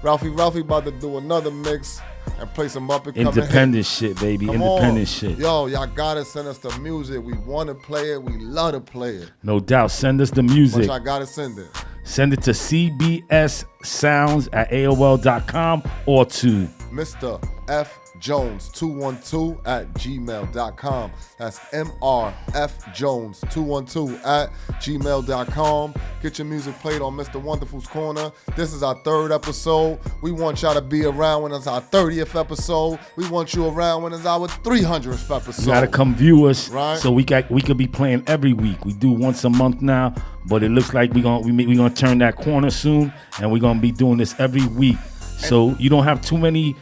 Ralphie about to do another mix and play some up and coming independent shit, baby. Independent shit. Yo, y'all gotta send us the music. We want to play it. We love to play it. No doubt. Send us the music. But y'all gotta send it. Send it to cbssounds@aol.com or to Mr. F. Jones 212 at gmail.com. That's MRF Jones 212 at gmail.com. Get your music played on Mr. WonderFu's Corner. This is our 3rd episode. We want y'all to be around when it's our 30th episode. We want you around when it's our 300th episode. You gotta come view us, right? So we could be playing every week. We do once a month now, but it looks like we're gonna turn that corner soon, and we're gonna be doing this every week. So you don't have too many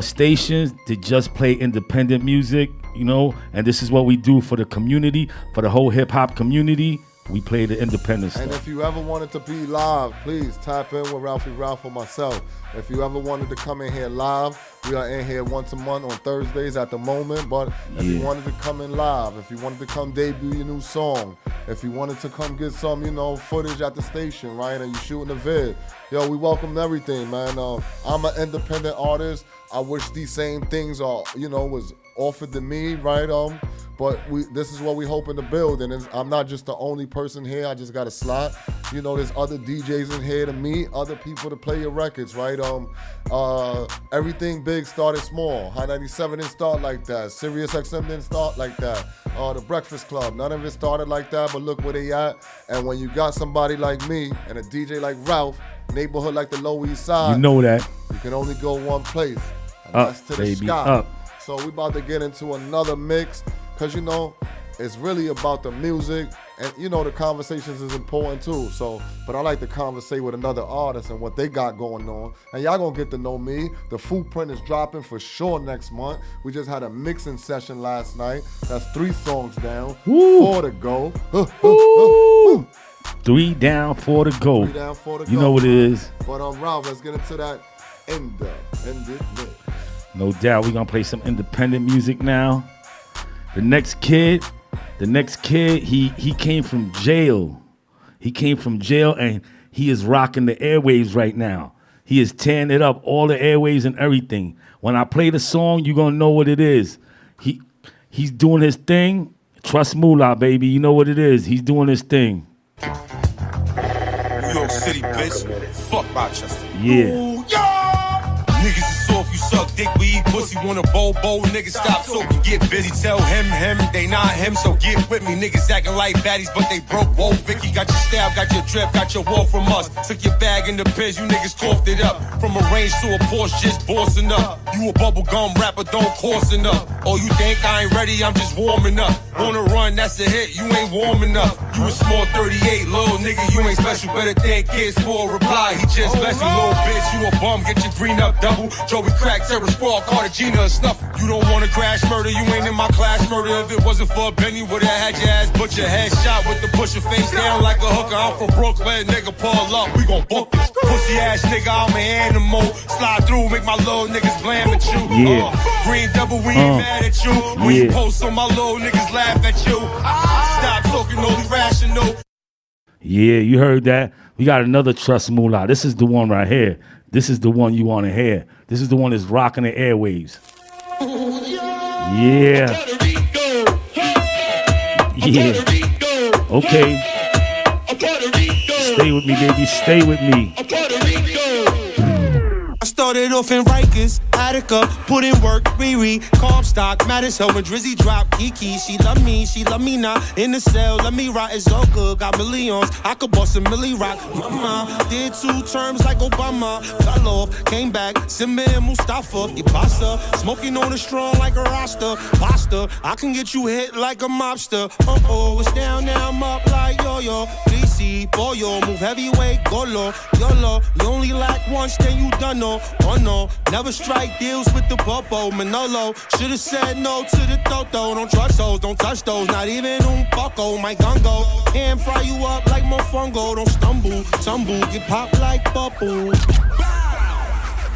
stations to just play independent music, and this is what we do for the community, for the whole hip-hop community. We play the independent stuff. And if you ever wanted to be live, please tap in with Ralph or myself. If you ever wanted to come in here live, we are in here once a month on Thursdays at the moment. But if you wanted to come in live, if you wanted to come debut your new song, if you wanted to come get some, footage at the station, right, and you shooting a vid, yo, we welcome everything, man. I'm an independent artist. I wish these same things was offered to me, right? But this is what we hoping to build, and I'm not just the only person here. I just got a slot. There's other DJs in here to meet other people to play your records, right? Everything big started small. High 97 didn't start like that. Sirius XM didn't start like that. The Breakfast Club, none of it started like that, but look where they at. And when you got somebody like me and a DJ like Ralph, neighborhood like the Lower East Side, you know that you can only go one place, and up, that's to baby, the sky. up. So we about to get into another mix, because it's really about the music, and the conversations is important too. So, but I like to conversate with another artist and what they got going on, and y'all gonna get to know me. The Footprint is dropping for sure next month. We just had a mixing session last night. That's 3 songs down, 4 to go. 3 down, 4 to go. 3 down, 4 to go. You know what it is. But Ralph, let's get into that ended mix. No doubt, we're gonna play some independent music now. The next kid, he came from jail. He came from jail, and he is rocking the airwaves right now. He is tearing it up, all the airwaves and everything. When I play the song, you're gonna know what it is. He's doing his thing. Trust Moolah, baby. You know what it is. He's doing his thing. New York City, bitch. Fuck Rochester. Yeah. Niggas is soft, you suck dick, we eat pussy, wanna bowl, niggas stop talking, get busy, tell him, they not him, so get with me, niggas acting like baddies, but they broke, whoa, Vicky, got your style, got your drip, got your walk from us, took your bag in the biz, you niggas coughed it up, from a range to a Porsche, just bossing up, you a bubblegum rapper, don't coarse enough, oh, you think I ain't ready, I'm just warming up, wanna run, that's a hit, you ain't warm enough, you a small 38, little nigga, you ain't special, better thank kids for a reply, he just bless you, little bitch, you a bum, get your green up, double. Joey crack, Terror Sprawl, Cartagena, and Snuffle. You don't wanna crash murder, you ain't in my class murder. If it wasn't for a Benny, would've had your ass but your head shot with the push your face down like a hooker. I'm from Brooklyn, nigga, pull up, we gon' book this. Pussy ass nigga, I'm an animal. Slide through, make my little niggas blam at you. Yeah. Green double, we ain't mad at you. When you post on my little niggas laugh at you. Stop talking, only rational. Yeah, you heard that. We got another Trust Moolah. This is the one right here. This is the one you want to hear. This is the one that's rocking the airwaves. Yeah. Yeah. Okay. Stay with me, baby. Stay with me. I started off in Rikers, Attica, put in work, Riri, Comstock, Madison, when Drizzy dropped Kiki. She love me now. In the cell, let me rock, it's all good. Got millions, I could bust a milli rock. Mama did 2 terms like Obama, fell off, came back. Simba and Mustafa, Ibasa, smoking on the strong like a Rasta. Pasta, I can get you hit like a mobster. It's down, now I'm up like yo-yo. DC, boyo, move heavyweight, golo, YOLO. You only lack once, then you done no. Oh no, never strike deals with the popo, Manolo. Should've said no to the toto. Don't trust those, don't touch those. Not even un poco, my gungo. Can fry you up like mofongo. Don't stumble, tumble, get popped like bubble.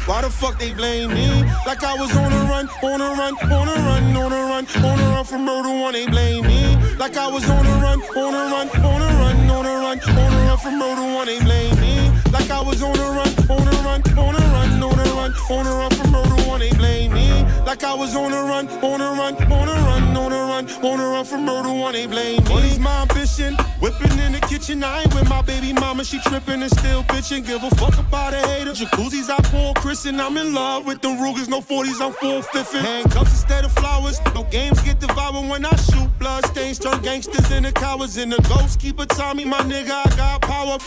Why the fuck they blame me? Like I was on a run, on a run, on a run, on a run, on a run from murder one. They blame me. Like I was on a run, on a run, on a run, on a run, on a run from murder one. They blame me. Like I was on a run, on a run, on a run, on a run, on a run from murder one. They blame me. Like I was on a run, on a run, on a run, on a run, on a run from murder one. They blame me. Money's my ambition. Whipping in the kitchen. I ain't with my baby mama. She tripping and still bitching. Give a fuck about a hater. Jacuzzis I pour Chris and I'm in love with them Rugers. No 40s, I'm 4-5th. Handcuffs instead of flowers. No games get devoured when I shoot. Blood stains turn gangsters into cowards. And the ghost keep a Tommy, my nigga. I got power.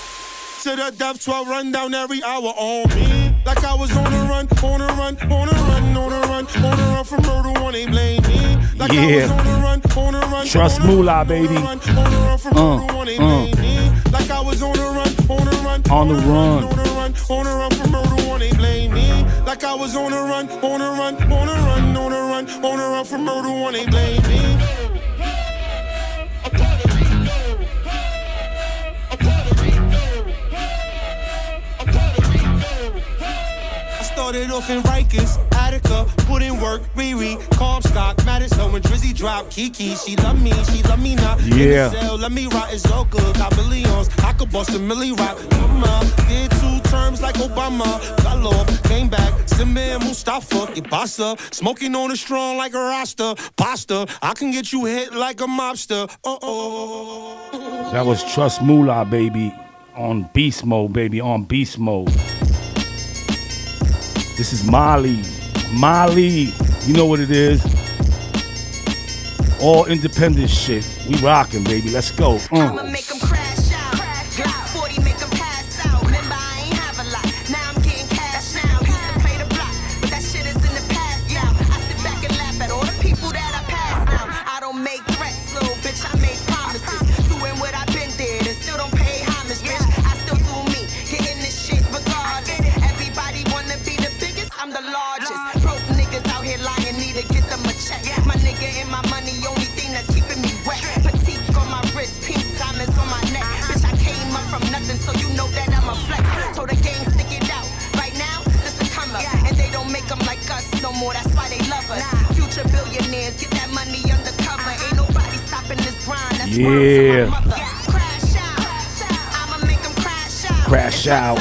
To the death 12 run down every hour on me. Like I was on a run, on a run, on a run, on a run, on a run from murder one. They blame me. Like I was on a run, on a run. Trust Moolah, baby. On a run from murder one. They blame me. Like I was on a run, on a run, on the run, on a run, on a run from murder one. They blame me. Like I was on a run, on a run, on a run, on a run, on a run from murder one. They blame me. Started off in Rikers, Attica, put in work, Riri, Comstock, Madison, when Drizzy dropped Kiki. She love me now. Yeah. In the cell, let me rock, it's all good. Got millions, I could bust a milli rock. Mama did 2 terms like Obama, fell off, came back. Simba and Mustafa, Ibasa, smoking on the strong like a Rasta. Pasta, I can get you hit like a mobster. That was Trust Moolah, baby, on beast mode, baby, on beast mode. This is Mali. You know what it is. All independent shit. We rocking, baby. Let's go. I'ma make them crash out. Glock 40 make them pass out. Remember, I ain't have a lot. Now I'm getting cash now. Used to play the block, but that shit is in the past now. I sit back and laugh at all the people that I pass now. I don't make threats, little bitch. I make promises. Doing what I've been did and still don't pay homage, bitch. I still do me. Getting this shit regardless. Everybody wanna be the biggest. I'm the largest. Broke niggas out here lying, need to get them a check. My nigga and my money, only thing that's keeping me wet. Petite on my wrist, pink diamonds on my neck. Bitch, I came up from nothing, so you know that I'm a flex. So the gang stick it out. Right now, this the come up. And they don't make them like us no more, that's why they love us. Future billionaires, get that money undercover. Ain't nobody stopping this grind, that's word to my mother. Crash out, I'ma make them crash out. Crash out,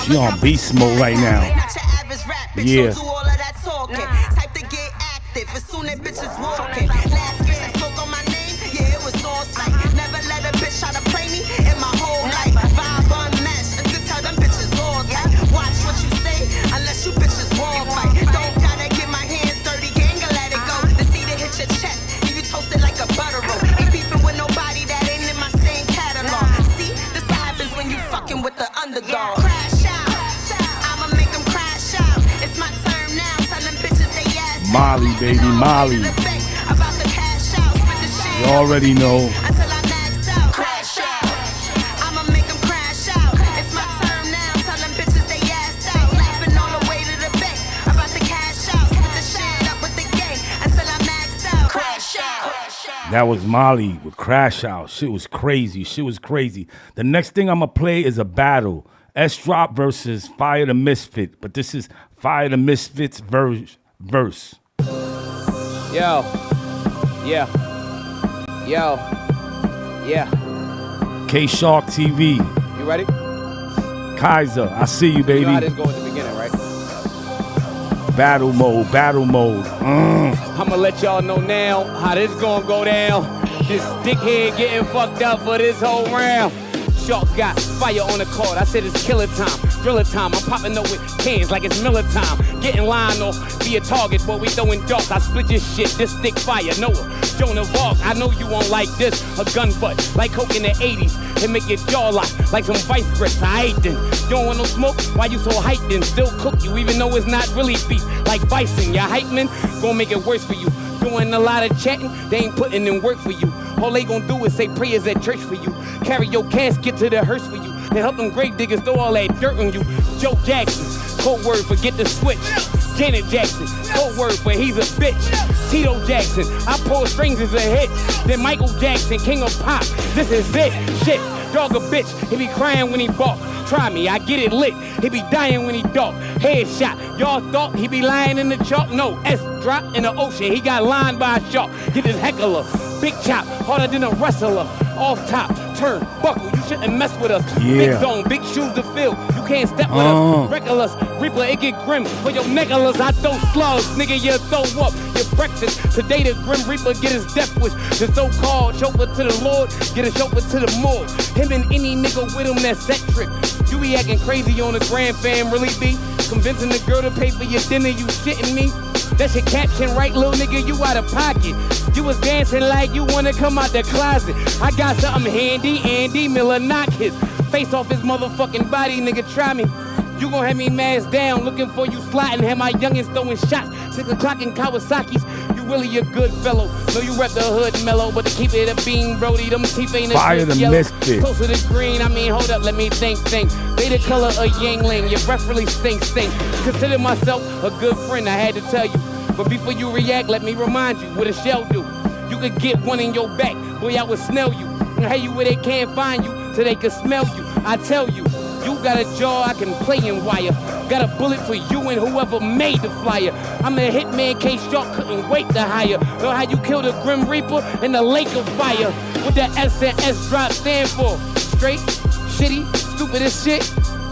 She on beast mode right now. Yeah. Type to get active as soon as bitches walking. Last bitch that spoke on my name, yeah, it was on sight. Never let a bitch try to play me in my whole life. Vibe unmatched, and you tell them bitches all tight. Watch what you say, unless you bitches won't fight. Don't gotta get my hands dirty, gang, let it go. The seed to hit your chest, leave you toasted like a butter roll. Ain't beefing with nobody that ain't in my same catalog. See, this what happens when you fucking with the underdog. Crash out. Molly, baby, Molly. You already know. That was Molly with Crash Out. Shit was crazy. The next thing I'm going to play is a battle. S-Drop versus Fire the Misfit. But this is Fire the Misfit's verse. Yo. K-Shark TV. You ready? Kaiser, I see you, baby. You know how this goes at the beginning, right? Battle mode. I'ma let y'all know now how this gonna go down. This dickhead getting fucked up for this whole round. Shark got fire on the court. I said it's killer time, driller time. I'm popping up with cans like it's Miller time. Getting line off, be a target, boy, we throwing darts. I split your shit, this thick fire. Noah, Jonah Valk, I know you won't like this. A gun butt, like coke in the 80s. And make your jaw lock, like some vice grips. I hate them. You don't want no smoke? Why you so hyped then? Still cook you, even though it's not really beef. Like bison, your hype man, gonna make it worse for you. Doing a lot of chatting, they ain't putting in work for you. All they gonna do is say prayers at church for you. Carry your casket to the hearse for you. They help them grave diggers throw all that dirt on you. Joe Jackson, code word for get the switch. Janet Jackson, code word for he's a bitch. Tito Jackson, I pull strings as a hit. Then Michael Jackson, king of pop, this is it. Shit, dog a bitch, he be crying when he balk. Try me, I get it lit. He be dying when he dark. Headshot, y'all thought he be lying in the chalk? No, S-Drop in the ocean, he got lined by a shark. Get this heckler, big chop, harder than a wrestler. Off top, turn, buckle, you shouldn't mess with us. Yeah. Big zone, big shoes to fill, you can't step with us. Reckless, Reaper, it get grim. For your necklace, I throw slugs, nigga, you throw up your breakfast. Today the Grim Reaper get his death wish. The so-called chauffeur to the Lord, get a chauffeur to the morgue. Him and any nigga with him that set trip. You be acting crazy on the gram, fam, really be? Convincing the girl to pay for your dinner, you shitting me? That's your caption, right, little nigga, you out of pocket. You was dancing like you wanna come out the closet. I got something handy, Andy Miller, knock his face off his motherfucking body, nigga, try me. You gon' have me masked down, looking for you slotting, have my youngins throwing shots. 6 o'clock in Kawasaki's, you really a good fellow. Know you rep the hood mellow, but to keep it a bean, Brody, them teeth ain't a Fire the yellow. Misfit. Closer to green, I mean, hold up, let me think. They the color of Yangling, your breath really stink. Consider myself a good friend, I had to tell you. But before you react, let me remind you what a shell do. You could get one in your back, boy, I would smell you. And hey, you where they can't find you, till they can smell you. I tell you, you got a jaw I can play in wire. Got a bullet for you and whoever made the flyer. I'm a hitman, K-Shark couldn't wait to hire. Know how you kill the Grim Reaper in the lake of fire. What the S and S-Drop stand for? Straight, shitty, stupid as shit.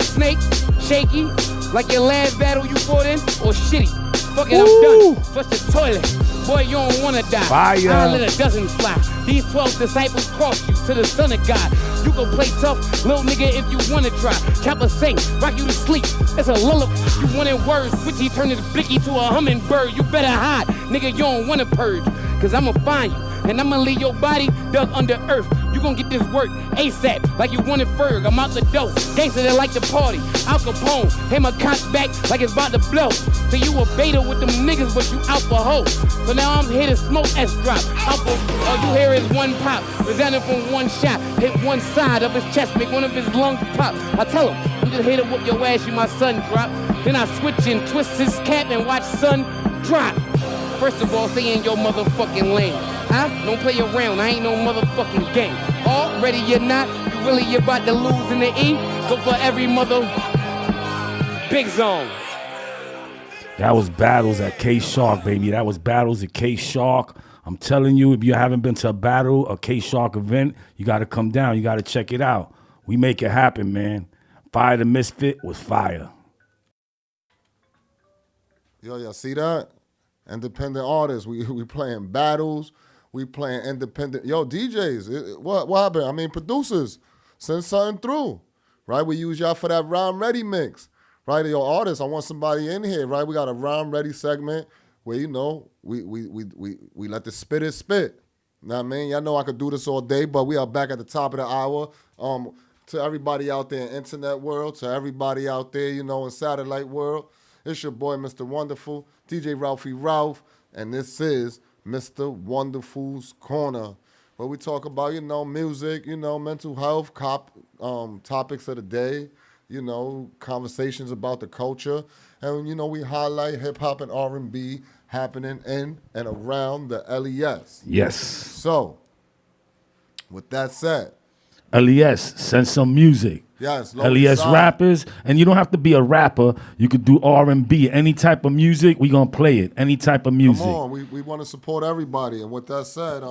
Snake, shaky, like your last battle you fought in, or shitty. Fuck it, I'm done. Flush the toilet. Boy, you don't wanna die. Fire. I'll let a dozen fly. These 12 disciples cross you to the son of God. You can play tough, little nigga, if you wanna try. Chopper sing, rock you to sleep. It's a lullaby. You wanted words, switchy turn this blicky to a hummingbird. You better hide, nigga, you don't wanna purge. Cause I'ma find you, and I'ma leave your body dug under earth. You gon' get this work ASAP, like you wanted Ferg. I'm out the dope, gangsta that like to party. Al Capone, hit my cock back like it's about to blow. So you a beta with them niggas, but you out for hoe. So now I'm here to smoke S-Drop. Out for, all you hear is one pop, resounding from one shot. Hit one side of his chest, make one of his lungs pop. I tell him, I'm just here to whoop your ass, you my son drop. Then I switch and twist his cap and watch son drop. First of all, stay in your motherfucking lane. Huh? Don't play around, I ain't no motherfucking game. Already you're not, you really about to lose in the E. Go for every mother big zone. That was battles at K-Shark, baby. That was battles at K-Shark. I'm telling you, if you haven't been to a battle, a K-Shark event, you got to come down. You got to check it out. We make it happen, man. Fire the Misfit was fire. Yo, y'all see that? Independent artists. We playing battles. We playing independent. Yo, DJs. What happened? I mean, producers. Send something through. Right? We use y'all for that Rhyme Ready mix. Right? Yo, artists, I want somebody in here. Right? We got a Rhyme Ready segment where, you know, we let the spitters spit. You know what I mean? Y'all know I could do this all day, but we are back at the top of the hour. To everybody out there in internet world, to everybody out there, you know, in satellite world, it's your boy, Mr. Wonderful, DJ Ralphie Ralph, and this is Mr. Wonderful's Corner, where we talk about, you know, music, you know, mental health, topics of the day, you know, conversations about the culture. And, you know, we highlight hip-hop and R&B happening in and around the LES. Yes. So, with that said. LES, send some music. Yes. LES rappers, and you don't have to be a rapper. You could do R&B, any type of music. We gonna play it, any type of music. Come on, we want to support everybody. And with that said,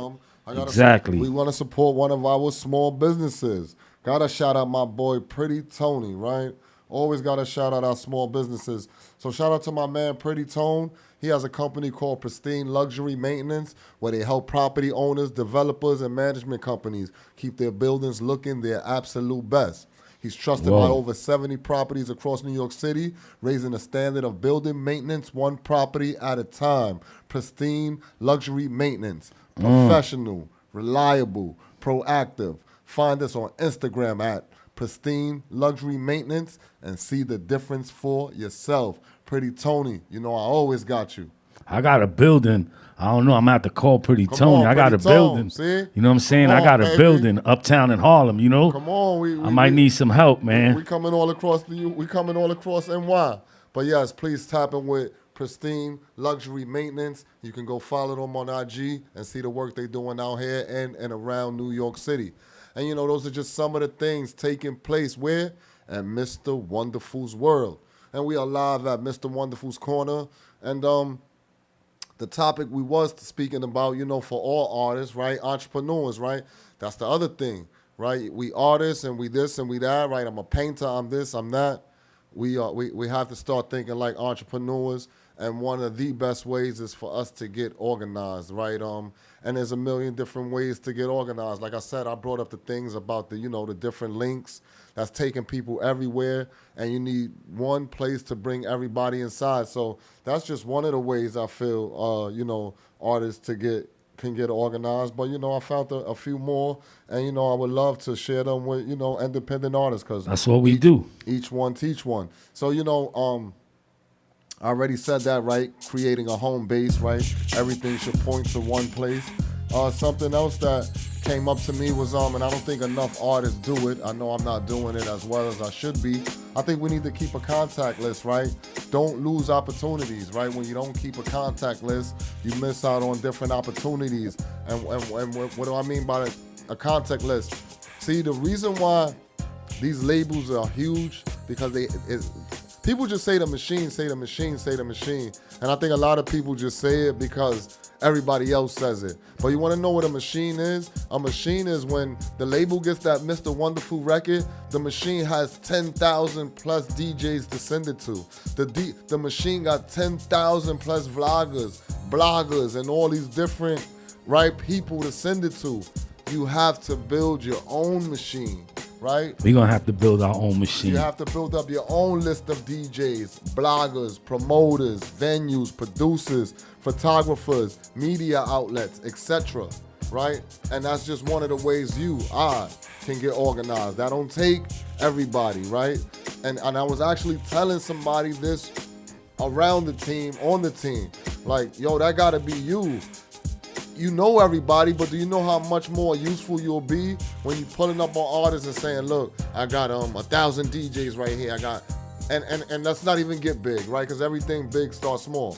Exactly. We want to support one of our small businesses. Gotta shout out my boy Pretty Tony, right? Always gotta shout out our small businesses. So shout out to my man Pretty Tone. He has a company called Pristine Luxury Maintenance where they help property owners, developers, and management companies keep their buildings looking their absolute best. He's trusted by over 70 properties across New York City, raising the standard of building maintenance one property at a time. Pristine Luxury Maintenance. Professional, reliable, proactive. Find us on Instagram at Pristine Luxury Maintenance and see the difference for yourself. Pretty Tony, you know I always got you. I got a building. I don't know. I'm gonna have to call Pretty Tony. I got a building. See? You know what I'm saying? I got a building uptown in Harlem. You know. Come on, I might need some help, man. We coming all across we coming all across NY. But yes, please tap in with Pristine Luxury Maintenance. You can go follow them on IG and see the work they're doing out here and around New York City. And you know, those are just some of the things taking place where? At Mr. Wonderful's World. And we are live at Mr. Wonderful's Corner. And the topic we was speaking about, you know, for all artists, right? Entrepreneurs, right? That's the other thing, right? We artists and we this and we that, right? I'm a painter, I'm this, I'm that. We have to start thinking like entrepreneurs, and one of the best ways is for us to get organized, right? And there's a million different ways to get organized. Like I said, I brought up the things about the, you know, the different links that's taking people everywhere, and you need one place to bring everybody inside. So that's just one of the ways I feel, you know, artists can get organized. But, you know, I found a few more, and, you know, I would love to share them with, you know, independent artists, because that's what we do. Each one teach one. So, you know, I already said that, right? Creating a home base, right? Everything should point to one place. Something else that came up to me was, and I don't think enough artists do it. I know I'm not doing it as well as I should be. I think we need to keep a contact list, right? Don't lose opportunities, right? When you don't keep a contact list, you miss out on different opportunities. And what do I mean by a contact list? See, the reason why these labels are huge, because people just say the machine, say the machine, say the machine. And I think a lot of people just say it because everybody else says it. But you want to know what a machine is? A machine is when the label gets that Mr. Wonderful record, the machine has 10,000 plus DJs to send it to. The machine got 10,000 plus vloggers, bloggers, and all these different, right, people to send it to. You have to build your own machine. Right? We're going to have to build our own machine. You have to build up your own list of DJs, bloggers, promoters, venues, producers, photographers, media outlets, etc. Right? And that's just one of the ways I can get organized. That don't take everybody, right? And I was actually telling somebody this around the team, on the team. Like, yo, that got to be you. You know everybody, but do you know how much more useful you'll be when you're pulling up on artists and saying, look, I got 1,000 DJs right here. I got, and let's not even get big, right? Because everything big starts small.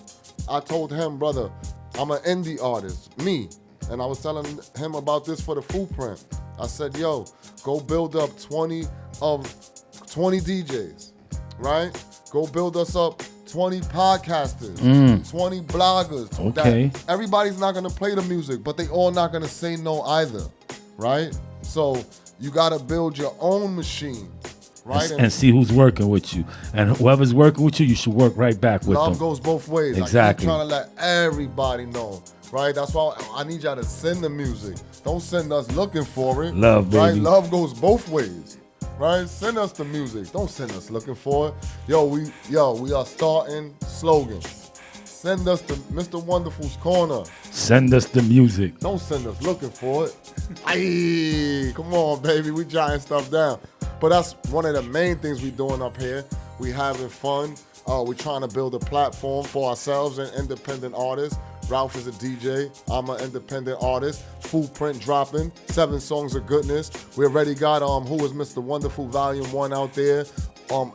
I told him, brother, I'm an indie artist, me. And I was telling him about this for the Footprint. I said, yo, go build up 20 DJs, right? Go build us up 20 podcasters, 20 bloggers. Okay. Everybody's not going to play the music, but they all not going to say no either, right? So you got to build your own machine, right? And see who's working with you. And whoever's working with you, you should work right back with them. Love goes both ways. Exactly. I keep trying to let everybody know, right? That's why I need y'all to send the music. Don't send us looking for it. Love, baby. Right? Love goes both ways. Right? Send us the music. Don't send us looking for it. We are starting slogans. Send us the Mr. Wonderful's Corner. Send us the music. Don't send us looking for it. Aye, come on, baby. We jotting stuff down. But that's one of the main things we doing up here. We having fun. We're trying to build a platform for ourselves and independent artists. Ralph is a DJ. I'm an independent artist. Footprint dropping. 7 songs of goodness. We already got Who is Mr. Wonderful Volume 1 out there.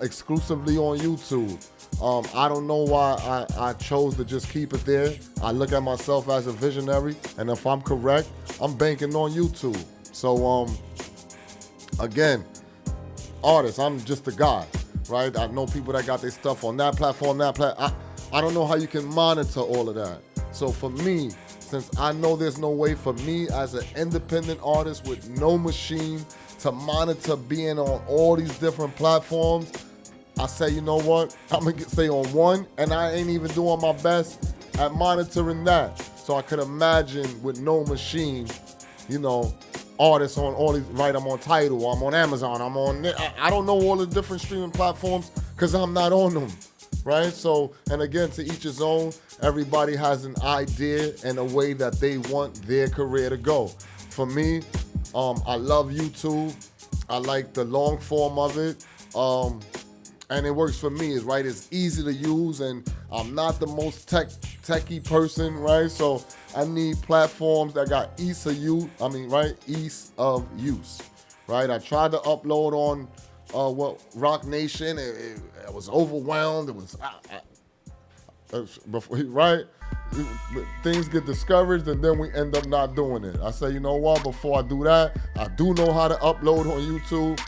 exclusively on YouTube. I don't know why I chose to just keep it there. I look at myself as a visionary, and if I'm correct, I'm banking on YouTube. So, again, artists, I'm just a guy, right? I know people that got their stuff on that platform, I don't know how you can monitor all of that. So for me, since I know there's no way for me as an independent artist with no machine to monitor being on all these different platforms, I say, you know what? I'm gonna stay on one, and I ain't even doing my best at monitoring that. So I could imagine with no machine, you know, artists on all these, right? I'm on Tidal, I'm on Amazon, I don't know all the different streaming platforms because I'm not on them, right? So, and again, to each his own, everybody has an idea and a way that they want their career to go. For me, I love YouTube. I like the long form of it. And it works for me, right? It's easy to use, and I'm not the most techie person, right? So I need platforms that got ease of use, right? I tried to upload on Rock Nation. It was overwhelmed. It was, right? Things get discouraged, and then we end up not doing it. I say, you know what? Before I do that, I do know how to upload on YouTube.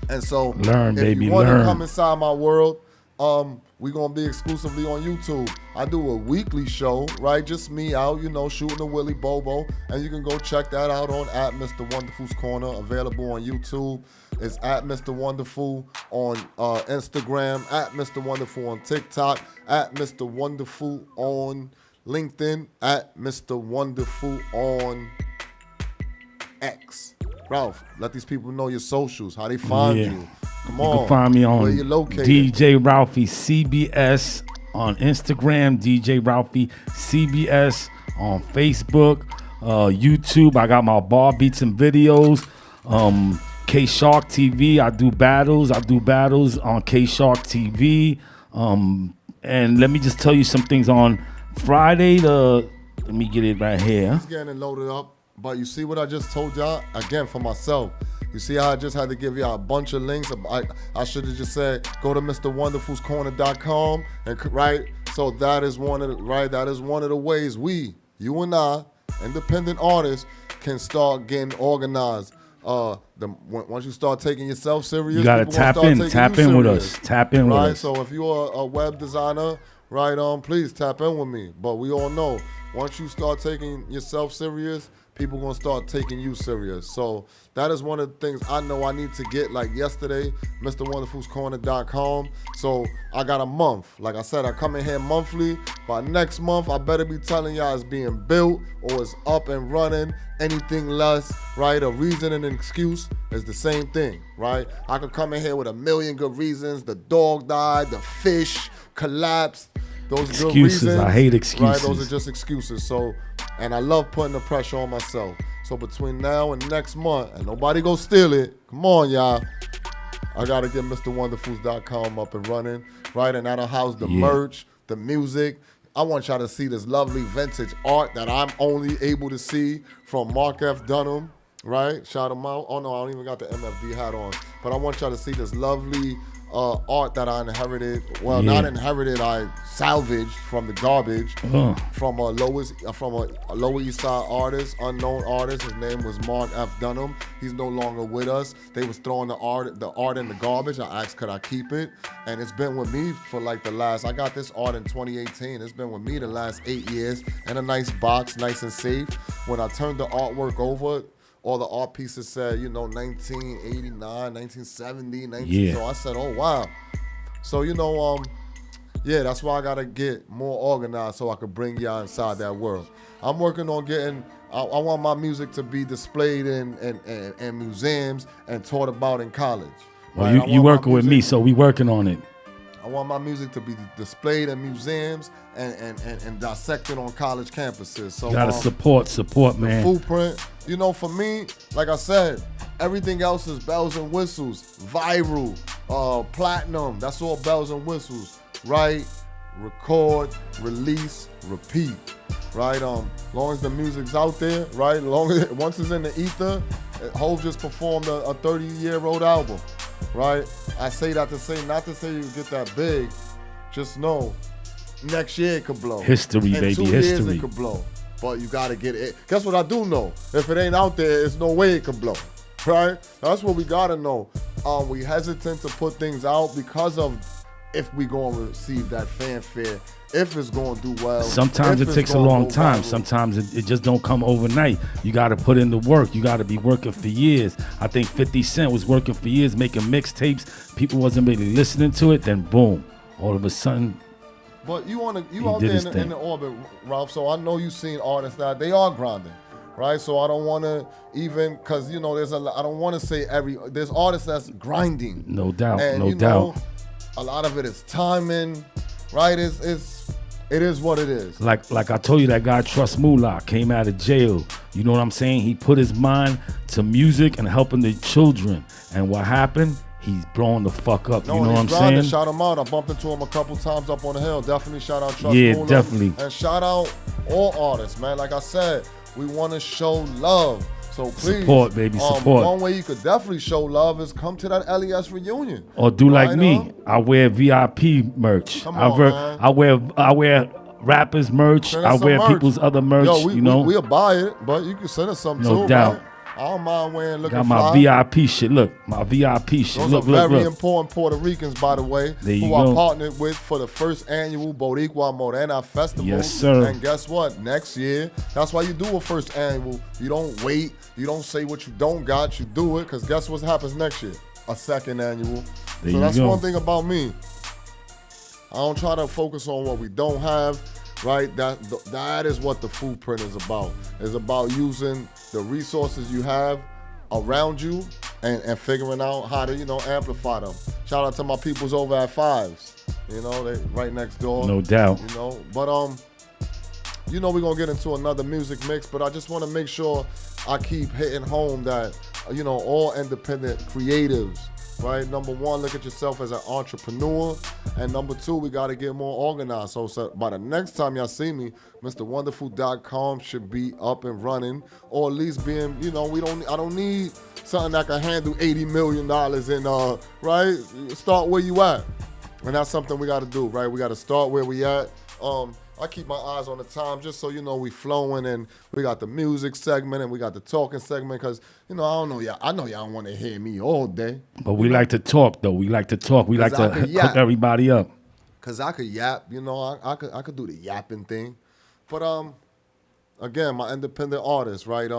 And so, if you want to come inside my world, we're going to be exclusively on YouTube. I do a weekly show, right? Just me out, you know, shooting a Willy Bobo. And you can go check that out on at Mr. Wonderful's Corner, available on YouTube. It's at Mr. Wonderful on Instagram, at Mr. Wonderful on TikTok, at Mr. Wonderful on LinkedIn, at Mr. Wonderful on X. Ralph, let these people know your socials, how they find you. Come on. You can find me on where you located. DJ Ralphie CBS on Instagram, DJ Ralphie CBS on Facebook, YouTube. I got my bar beats and videos. K Shark TV. I do battles on K Shark TV. And let me just tell you some things on Friday. Let me get it right here. He's getting it loaded up. But you see what I just told y'all? Again, for myself. You see how I just had to give y'all a bunch of links? I should have just said, go to MrWonderfulsCorner.com, and right? So that is one of the, right? That is one of the ways you and I, independent artists, can start getting organized. Once you start taking yourself serious, you gotta tap in with us. Tap in with us. So if you're a web designer, right, please tap in with me. But we all know, once you start taking yourself serious, people gonna start taking you serious. So that is one of the things I know I need to get. Like yesterday, MrWonderfulsCorner.com. So I got a month. Like I said, I come in here monthly. By next month, I better be telling y'all it's being built or it's up and running. Anything less, right? A reason and an excuse is the same thing, right? I could come in here with a million good reasons. The dog died, the fish collapsed. Those excuses. Good reasons. I hate excuses. Right? Those are just excuses. So, and I love putting the pressure on myself. So between now and next month, and nobody go steal it. Come on, y'all. I gotta get MrWonderfu's.com up and running, right? And that'll house the merch, the music. I want y'all to see this lovely vintage art that I'm only able to see from Mark F. Dunham, right? Shout him out. Oh no, I don't even got the MFD hat on. But I want y'all to see this lovely art that I inherited. Well, not inherited, I salvaged from the garbage from a Lower East Side artist, unknown artist. His name was Mark F. Dunham. He's no longer with us. They was throwing the art in the garbage. I asked, could I keep it? And it's been with me for like I got this art in 2018. It's been with me the last 8 years in a nice box, nice and safe. When I turned the artwork over, all the art pieces said, 1989, 1970, So I said, oh, wow. So, that's why I got to get more organized so I could bring y'all inside that world. I'm working on getting, I want my music to be displayed in museums and taught about in college. Well, right? you working with me, so we working on it. I want my music to be displayed in museums and dissected on college campuses. So you gotta support, man. Footprint. For me, like I said, everything else is bells and whistles, viral, platinum. That's all bells and whistles. Write, record, release, repeat. Right? Long as the music's out there, right? Once it's in the ether, Hov just performed a 30-year-old album. right? I say that to say, not to say you get that big, just know next year it could blow. History, In baby, 2 years history. it could blow. But you gotta get it. Guess what I do know? If it ain't out there, there's no way it could blow. Right? That's what we gotta know. We hesitant to put things out because of if we gonna receive that fanfare, if it's gonna do well. Sometimes if it it's takes a gonna long go time. viral. Sometimes it just don't come overnight. You got to put in the work. You got to be working for years. I think 50 Cent was working for years, making mixtapes. People wasn't really listening to it. Then boom, all of a sudden. But you out did there his in thing. the orbit, Ralph. So I know you've seen artists that they are grinding, right? So I don't want to even, cause there's I don't want to say there's artists that's grinding. No doubt, and, no doubt. A lot of it is timing, right? It is what it is. Like I told you, that guy Trust Moolah came out of jail. You know what I'm saying? He put his mind to music and helping the children. And what happened? He's blowing the fuck up. No, you know what I'm grinding. saying? Shout him out. I bumped into him a couple times up on the hill. Definitely shout out Trust Yeah, Moolah. definitely. And shout out all artists, man. Like I said, we want to show love. So please, Support, baby, support. One way you could definitely show love is come to that LES reunion. Or do like Right me. on? I wear VIP merch. Come on, man. I wear rappers merch. Send I us some wear merch. people's other merch. Yo, you we'll buy it, but you can send us some No too, doubt. man. I don't mind wearing looking got my fly. VIP shit. Look, my VIP shit. Those Look, are very look. important Puerto Ricans, by the way, There you who I go. partnered with for the first annual Boricua Morena Festival. Yes, sir. And guess what? Next year, that's why you do a first annual. You don't wait. You don't say what you don't got. You do it, because guess what happens next year? A second annual. There So you that's go. one thing about me. I don't try to focus on what we don't have, right? That is what the footprint is about. It's about using the resources you have around you and figuring out how to, amplify them. Shout out to my peoples over at Fives. They right next door. No doubt. But we're gonna get into another music mix, but I just want to make sure I keep hitting home that, all independent creatives, right? Number one, look at yourself as an entrepreneur. And number two, we got to get more organized. So by the next time y'all see me, MrWonderFu.com should be up and running, or at least being, I don't need something that can handle $80 million in, right? Start where you at. And that's something we got to do, right? We got to start where we at. I keep my eyes on the time just so we flowing, and we got the music segment and we got the talking segment, because I don't know y'all. I know y'all don't want to hear me all day. But we like to talk, though. We like to talk. We like 'Cause I to could yap. hook everybody up. Cause I could yap, I could do the yapping thing. But again, my independent artist, right?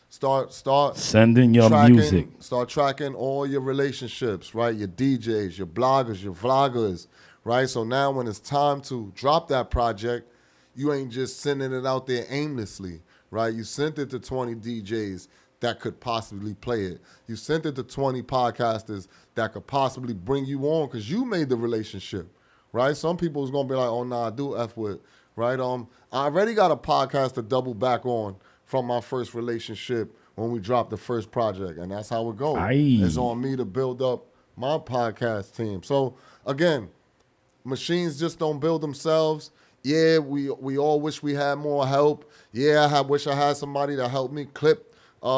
Start Send in your tracking, music. Start tracking all your relationships, right? Your DJs, your bloggers, your vloggers, right? So now when it's time to drop that project, you ain't just sending it out there aimlessly, right? You sent it to 20 DJs that could possibly play it. You sent it to 20 podcasters that could possibly bring you on because you made the relationship, right? Some people is gonna be like, oh nah, I do F with, right? I already got a podcast to double back on from my first relationship when we dropped the first project, and that's how it goes. Aye. It's on me to build up my podcast team. So again, machines just don't build themselves. Yeah, we all wish we had more help. Yeah, I wish I had somebody to help me clip my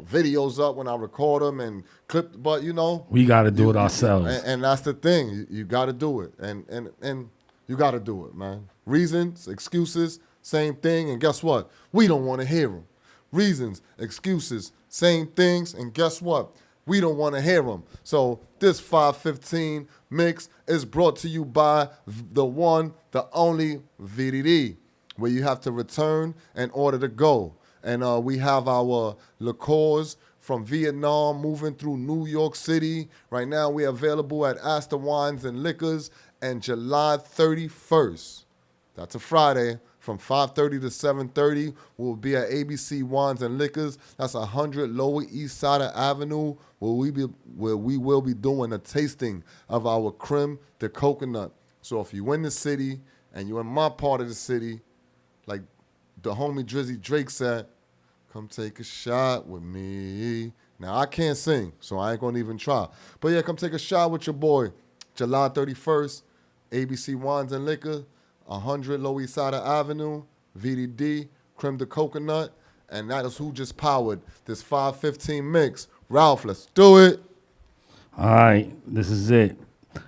videos up when I record them and clip. But We got to do it ourselves. and that's the thing. You got to do it, and you got to do it, man. Reasons, excuses, same thing. And guess what? We don't want to hear them. Reasons, excuses, same things. And guess what? We don't want to hear them. So this 515 mix is brought to you by the one, the only VDD, where you have to return in order to go. And we have our liqueurs from Vietnam moving through New York City. Right now we're available at Astor Wines and Liquors. And July 31st, that's a Friday, from 5:30 to 7:30, we'll be at ABC Wines and Liquors. That's 100 Lower East Side Avenue, where we will be doing a tasting of our creme de coconut. So if you're in the city and you're in my part of the city, like the homie Drizzy Drake said, come take a shot with me. Now, I can't sing, so I ain't going to even try. But yeah, come take a shot with your boy. July 31st, ABC Wines and Liquor, 100 Lower East Side Avenue, VDD, Creme de Coconut, and that is who just powered this 515 mix. Ralph, let's do it. All right, this is it.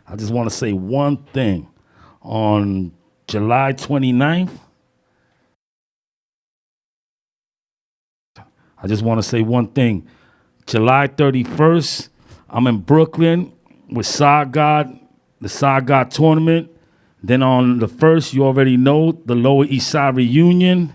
I just want to say one thing. On July 29th, I just want to say one thing. July 31st, I'm in Brooklyn with Side God, the Side God tournament. Then on the 1st, you already know, the Lower East Side reunion.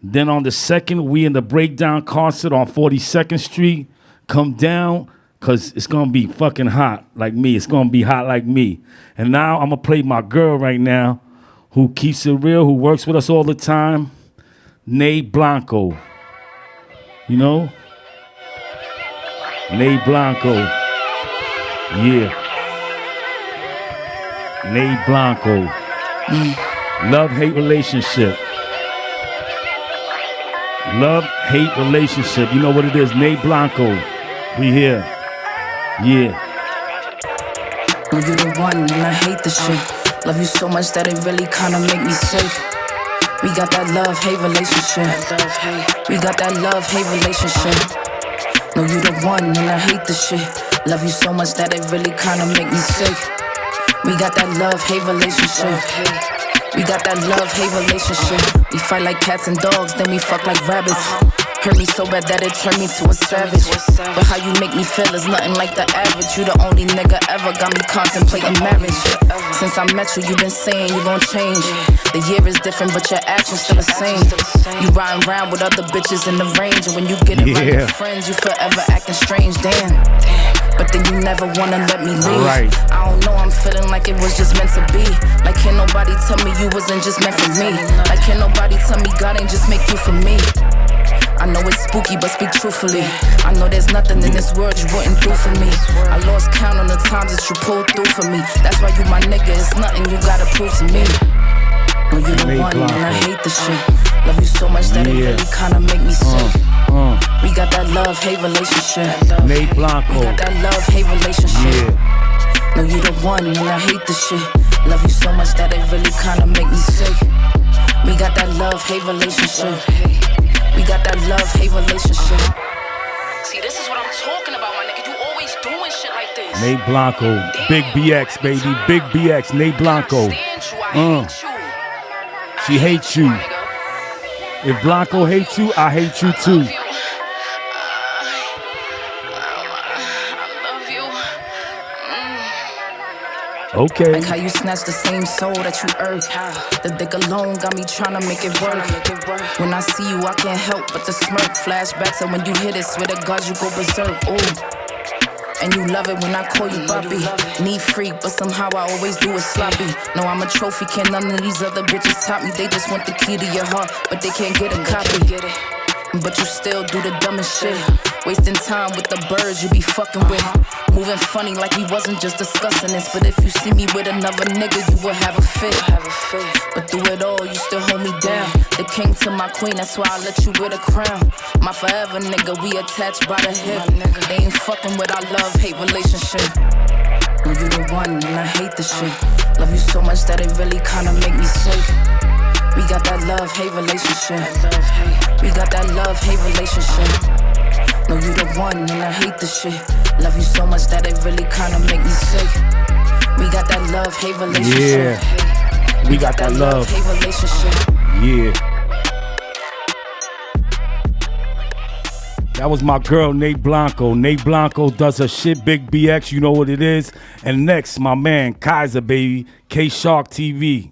Then on the 2nd, we in the Breakdown concert on 42nd Street. Come down, because it's going to be fucking hot like me. It's going to be hot like me. And now I'm going to play my girl right now who keeps it real, who works with us all the time, Ney Blanco. You know? Ney Blanco. Yeah. Ney Blanco. Love-hate relationship. Love-hate relationship. You know what it is. Ney Blanco. We here. Yeah. No, you the one and I hate the shit. Love you so much that it really kinda make me sick. We got that love-hate relationship. We got that love-hate relationship. No, you the one and I hate the shit. Love you so much that it really kinda make me sick. We got that love-hate relationship. We got that love-hate relationship. We fight like cats and dogs, then we fuck like rabbits. Hurt me so bad that it turned me to a savage. But how you make me feel is nothing like the average. You the only nigga ever got me contemplating marriage. Since I met you, you been saying you gon' change. The year is different, but your actions still the same. You riding around with other bitches in the range, and when you get around your friends, you forever acting strange. Damn. But then you never wanna let me leave. Right. I don't know, I'm feeling like it was just meant to be. Like can't nobody tell me you wasn't just meant for me. Like can't nobody tell me God ain't just make you for me. I know it's spooky, but speak truthfully. I know there's nothing in this world you wouldn't do for me. I lost count on the times that you pulled through for me. That's why you my nigga, it's nothing you gotta prove to me. No, you the one and I hate the shit. Love you so much that it really kinda make me sick. We got that love-hate relationship. Ney Blanco. We got that love-hate relationship. No, you the one and I hate the shit. Love you so much that it really kinda make me sick. We got that love-hate relationship. We got that love-hate relationship. See, this is what I'm talking about, my nigga. You always doing shit like this. Ney Blanco. Big BX, baby. Big BX. Ney Blanco. She hates you. If Blanco hates you, I hate you too. Okay. Like how you snatch the same soul that you earned. The dick alone got me tryna make it work. When I see you, I can't help but to smirk. Flashbacks and when you hit it, swear to God you go berserk. Ooh. And you love it when I call you Bobby. Need freak, but somehow I always do it sloppy. No, I'm a trophy, can't none of these other bitches top me. They just want the key to your heart, but they can't get a copy. But you still do the dumbest shit. Wasting time with the birds you be fucking with. Moving funny like we wasn't just discussing this. But if you see me with another nigga, you will have a fit. But through it all, you still hold me down. The king to my queen, that's why I let you wear the crown. My forever nigga, we attached by the hip. They ain't fucking with our love-hate relationship. No, you the one and I hate the shit. Love you so much that it really kinda make me sick. We got that love-hate relationship. We got that love-hate relationship. No, you the one and I hate the shit. Love you so much that it really kinda make me sick. We got that love-hate relationship. Yeah. We got that love-hate relationship. Yeah. That was my girl, Ney Blanco. Ney Blanco does her shit, Big BX, you know what it is. And next, my man, Kaiser, baby, K-Shark TV.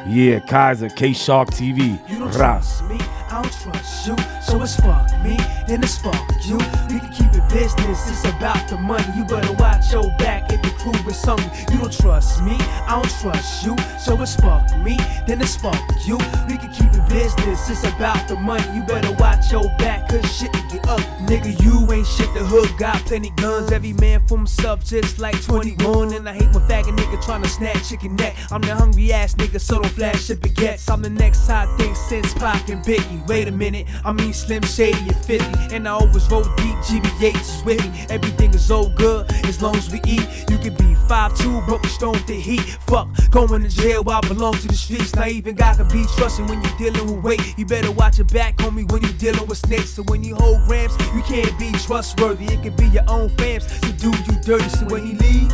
Yeah, Kaiser, K-Shark TV. You don't trust me, I don't trust you. So it's fuck me, then it's fuck you. We can keep it business, it's about the money. You better watch your back if the crew is something. You don't trust me, I don't trust you. So it's fuck me, then it's fuck you. We can keep it business, it's about the money. You better watch your back, cause shit can get up. Nigga, you ain't shit, the hood got plenty guns. Every man for himself, just like 21. And I hate when faggot nigga tryna snatch chicken neck. I'm the hungry ass nigga, so don't flash your baguettes. I'm the next hot thing since Pac and Biggie. wait a minute, I mean Slim Shady at 50. And I always roll deep, GBH is with me. Everything is so good as long as we eat. You can be 5'2", but we stone to heat. Fuck, going to jail, I belong to the streets. Not even God can be trusted when you're dealing with weight. You better watch your back, homie, when you're dealing with snakes. So when you hold grams, you can't be trustworthy. It could be your own fams to do you dirty. So when he leave,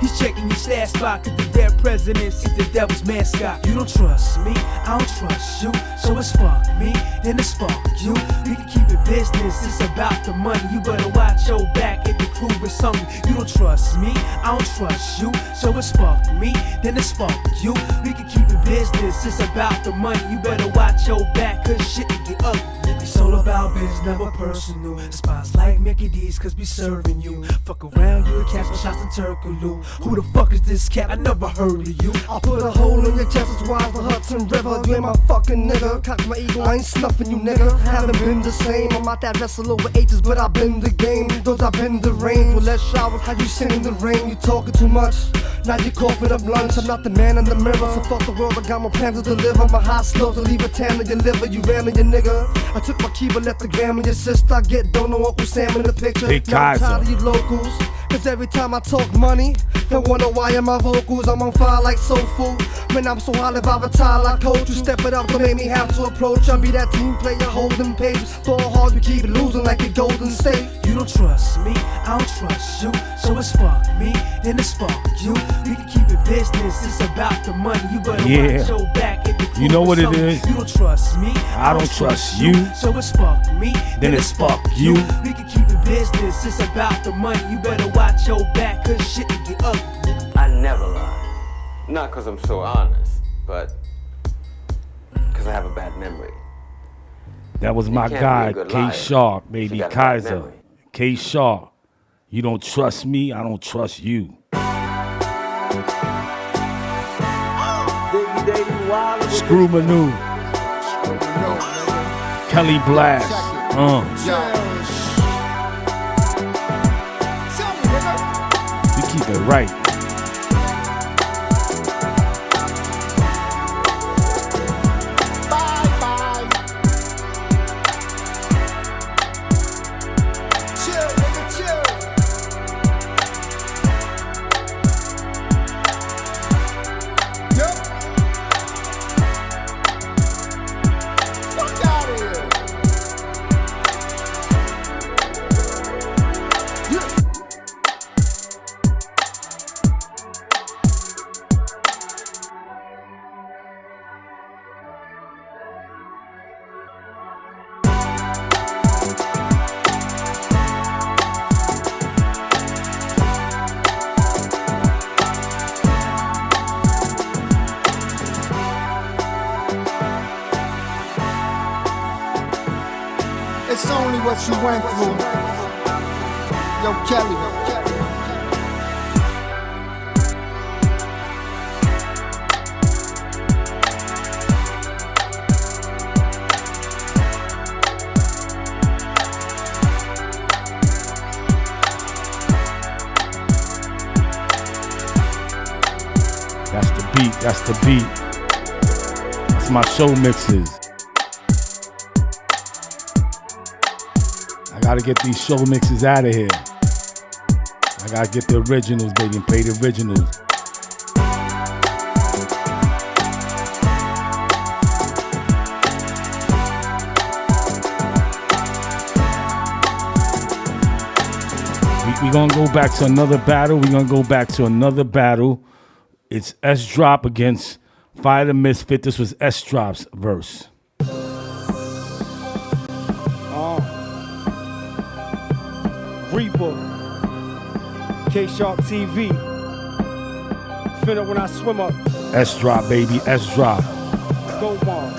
he's checking your stash spot, cause the dead president is the devil's mascot. You don't trust me, I don't trust you. So it's fuck me, then it's fuck you. We can keep it business, it's about the money. You better watch your back if the crew is something. You don't trust me, I don't trust you. So it's fuck me, then it's fuck you. We can keep it business, it's about the money. You better watch your back, cause shit can get ugly. It's all about business, never personal. Spots like Mickey D's, cause we serving you. Fuck around, you and catch my shots in Turkaloo. Who the fuck is this cat? I never heard of you. I'll put a hole in your chest as wide as the Hudson River. You ain't my fucking nigga. Cock my ego, I ain't snuffing you, nigga. Haven't been the same. I'm out that wrestle over ages, but I've been the game. Those I've been the rain. With less showers, how you sing in the rain? You talking too much. Now you coughing up lunch. I'm not the man in the mirror. So fuck the world, I got my plans to deliver. My high slow to leave a tan to your liver. You ramming your nigga. I took my key but left the gram in your sister. I get don't know Uncle Sam in the picture. Big now I'm Kaiser. tired of you locals. Cause every time I talk money, they wonder why am my vocals. I'm on fire like soul food. Man, I'm so hot if I retire like coach. You step it up, don't make me have to approach. I'll be that team player holding pages. Fall hard, you keep losing like a Golden State. You don't trust me, I don't trust you. So it's fuck me, then it's fuck you. We can keep it business, it's about the money. You better watch your back if the crew You know what it something. is? You don't trust me, I don't trust you. So it's fuck me, Then it's fuck you. We can keep it business, it's about the money. You better watch your back, cause shit can get ugly. I never lie. Not cause I'm so honest, but cause I have a bad memory. That was You my can't be a guy, good K liar Shark, if baby, you got a bad Kaiser. memory. K Shark. You don't trust me, I don't trust you. Screw Manu. Kelly Blast. We keep it right. It's only what you went through. Yo, Kelly. That's the beat, that's the beat. That's my show mixes. I gotta get these show mixes out of here. I gotta get the originals, baby, and play the originals. We gonna go back to another battle. It's S Drop against Fire the Misfit. This was S Drop's verse. Reaper, K-Shark TV. Finna when I swim up. S Drop, baby, S Drop. Go on.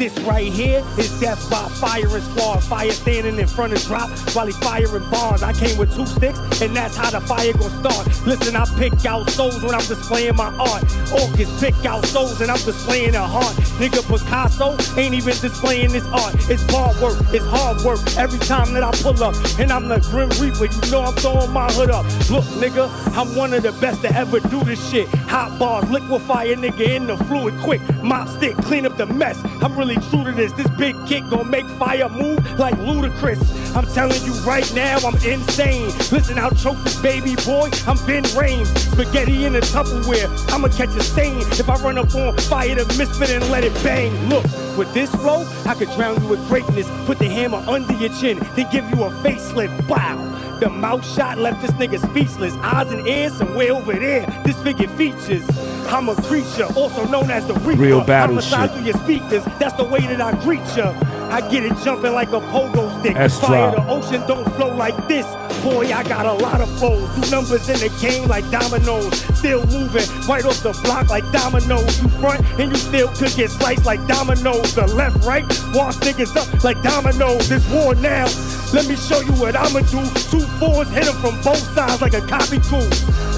This right here is death by firing squad. Fire standing in front of drop while he firing bars. I came with 2 sticks, and that's how the fire gon' start. Listen, I pick out souls when I'm displaying my art. Orchids pick out souls and I'm displaying a heart. Nigga, Picasso ain't even displaying his art. It's bar work, it's hard work. Every time that I pull up, and I'm the Grim Reaper, you know I'm throwing my hood up. Look, nigga, I'm one of the best to ever do this shit. Hot bars, liquefy a nigga in the fluid quick. Mop stick, clean up the mess. I'm really true to this. This big kick gon' make fire move like ludicrous. I'm telling you right now, I'm insane. Listen, I'll choke this baby boy. I'm Vin Rames. Spaghetti in a Tupperware. I'ma catch a stain if I run up on fire the misfit and let it bang. Look, with this flow, I could drown you with greatness. Put the hammer under your chin, then give you a facelift. Wow. The mouth shot left this nigga speechless. Eyes and ears somewhere over there. Disfigured features. I'm a creature, also known as the Reaper. Real battle Homicide shit. through your speakers. That's the way that I greet ya. I get it jumping like a pogo stick. Fire the ocean don't flow like this. Boy, I got a lot of foes. Do numbers in the game like dominoes. Still moving right off the block like dominoes. You front and you still could get sliced like dominoes. The left, right, wash niggas up like dominoes. It's war now. Let me show you what I'ma do. 2 4s hit him from both sides like a copy coup.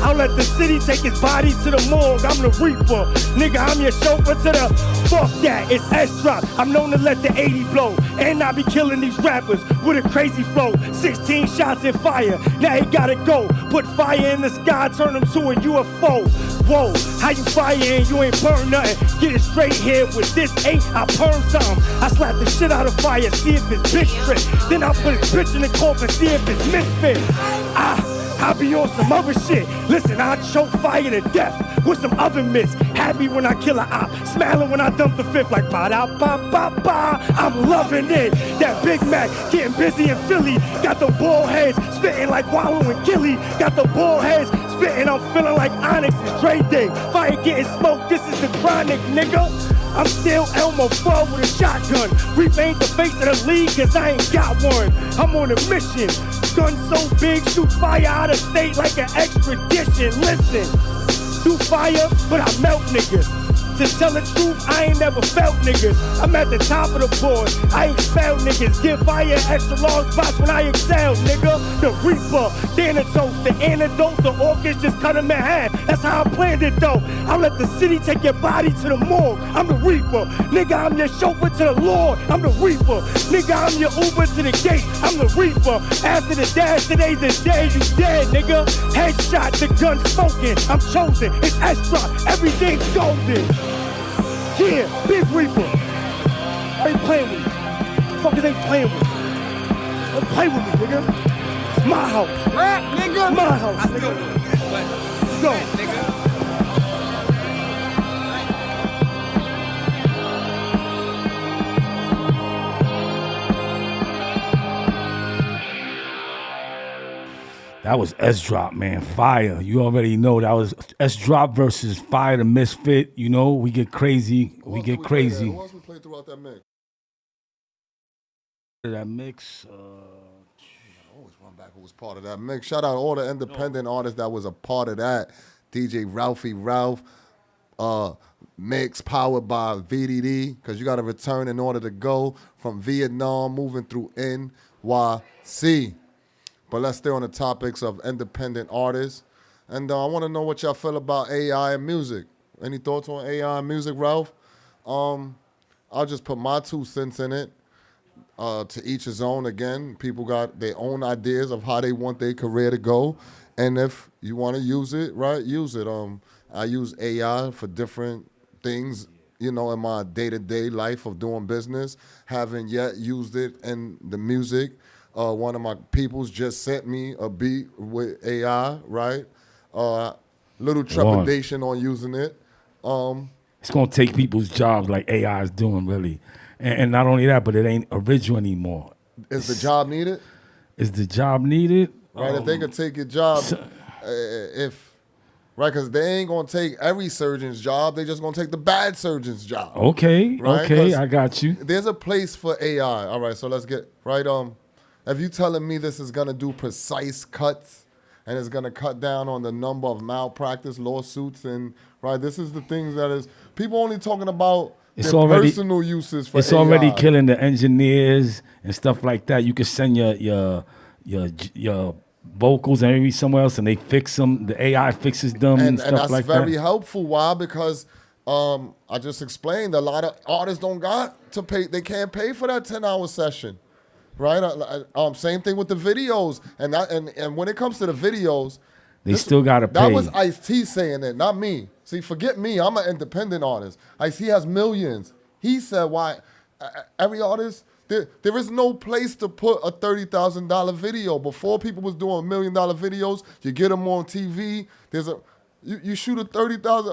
I'll let the city take his body to the morgue. I'm the Reaper. Nigga, I'm your chauffeur to the fuck that. It's S-Drop. I'm known to let the 80 blow. And I be killing these rappers with a crazy flow. 16 shots in fire. Now he gotta go. Put fire in the sky, turn him to a UFO. Whoa, how you fire and you ain't burn nothing? Get it straight here with this 8, I perm something. I slap the shit out of fire, see if it's bitch strip. Then I put his bitch in the coffin, see if it's misfit. I be on some other shit. Listen, I choke fire to death with some other myths. Happy when I kill a op, smiling when I dump the fifth like ba-da-ba-ba-ba. I'm loving it. That Big Mac getting busy in Philly. Got the ball heads spitting like Wallow and Gilly. Got the ball heads spitting, I'm feeling like Onyx and Dre Day. Fire getting smoked, this is the chronic, nigga. I'm still Elmo Fudd with a shotgun. Reap ain't the face of the league, cause I ain't got one. I'm on a mission. Gun so big, shoot fire out of state like an extradition. Listen, do fire, but I melt niggas. To tell the truth, I ain't never felt niggas. I'm at the top of the board, I expel niggas. Give fire extra long spots when I excel, nigga. The Reaper, Thanatos, the antidote, the orchids just cut him in half. That's how I planned it though. I'll let the city take your body to the morgue. I'm the Reaper, nigga, I'm your chauffeur to the Lord. I'm the Reaper, nigga, I'm your Uber to the gate. I'm the Reaper, after the dash, today's the day you dead, nigga. Headshot, the gun smoking, I'm chosen, it's S-Drop, everything golden. Yeah, Big Reaper. Ain't playing with me. Fuckers ain't playing with me. Don't play with me, nigga. It's my house. Rap, nigga. My house, nigga. Go. Nigga. That was S-Drop, man. Fire. You already know that was S-Drop versus Fire the Misfit. You know, we get crazy. We get crazy. Who else we played throughout that mix? That mix. I always run back who was part of that mix. Shout out all the independent artists that was a part of that. DJ Ralphie Ralph. Mix powered by VDD. Because you got to return in order to go from Vietnam moving through NYC. But let's stay on the topics of independent artists. And I want to know what y'all feel about AI and music. Any thoughts on AI and music, Ralph? I'll just put my 2 cents in it. To each his own. Again, people got their own ideas of how they want their career to go. And if you want to use it, right, use it. I use AI for different things, you know, in my day-to-day life of doing business. Haven't yet used it in the music. One of my peoples just sent me a beat with AI, right? Little trepidation on using it. It's going to take people's jobs like AI is doing, really. And not only that, but it ain't original anymore. Is the job needed? Is the job needed? Right, if they could take your job, right, because they ain't going to take every surgeon's job. They just going to take the bad surgeon's job. Okay, right? okay, I got you. There's a place for AI. All right, so let's get, right, if you telling me this is going to do precise cuts and it's going to cut down on the number of malpractice lawsuits and, right, this is the things that is, people only talking about It's their already personal uses for It's AI. already killing the engineers and stuff like that. You can send your vocals and maybe somewhere else, and they fix them. The AI fixes them and stuff that's like very that. helpful. Why? Because I just explained a lot of artists don't got to pay. They can't pay for that 10-hour session, right? Same thing with the videos, and when it comes to the videos, They still gotta pay. That was Ice-T saying it, not me. See, forget me. I'm an independent artist. Ice-T has millions. He said, "Why every artist?" There is no place to put a $30,000 video. Before, people was doing $1 million videos. You get them on TV. You shoot a 30,000.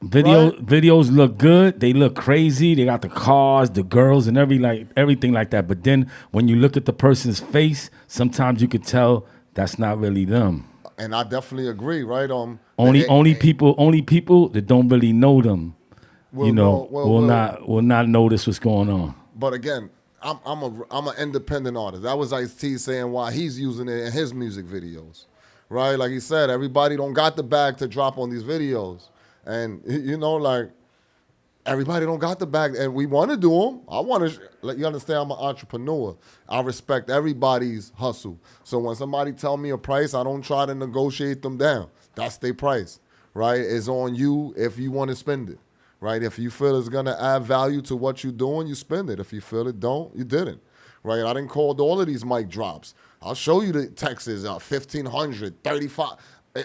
Videos look good. They look crazy. They got the cars, the girls, and everything like that. But then when you look at the person's face, sometimes you could tell that's not really them. And I definitely agree, right? Only people that don't really know them, will not notice what's going on. But again, I'm an independent artist. That was Ice-T saying why he's using it in his music videos, right? Like he said, everybody don't got the bag to drop on these videos, and everybody don't got the bag, and we want to do them. I want to let you understand. I'm an entrepreneur. I respect everybody's hustle. So when somebody tell me a price, I don't try to negotiate them down. That's their price, right? It's on you if you want to spend it. Right? If you feel it's going to add value to what you're doing, you spend it. If you feel it don't, you didn't. Right? I didn't call all of these mic drops. I'll show you the texts, 1,500, 35.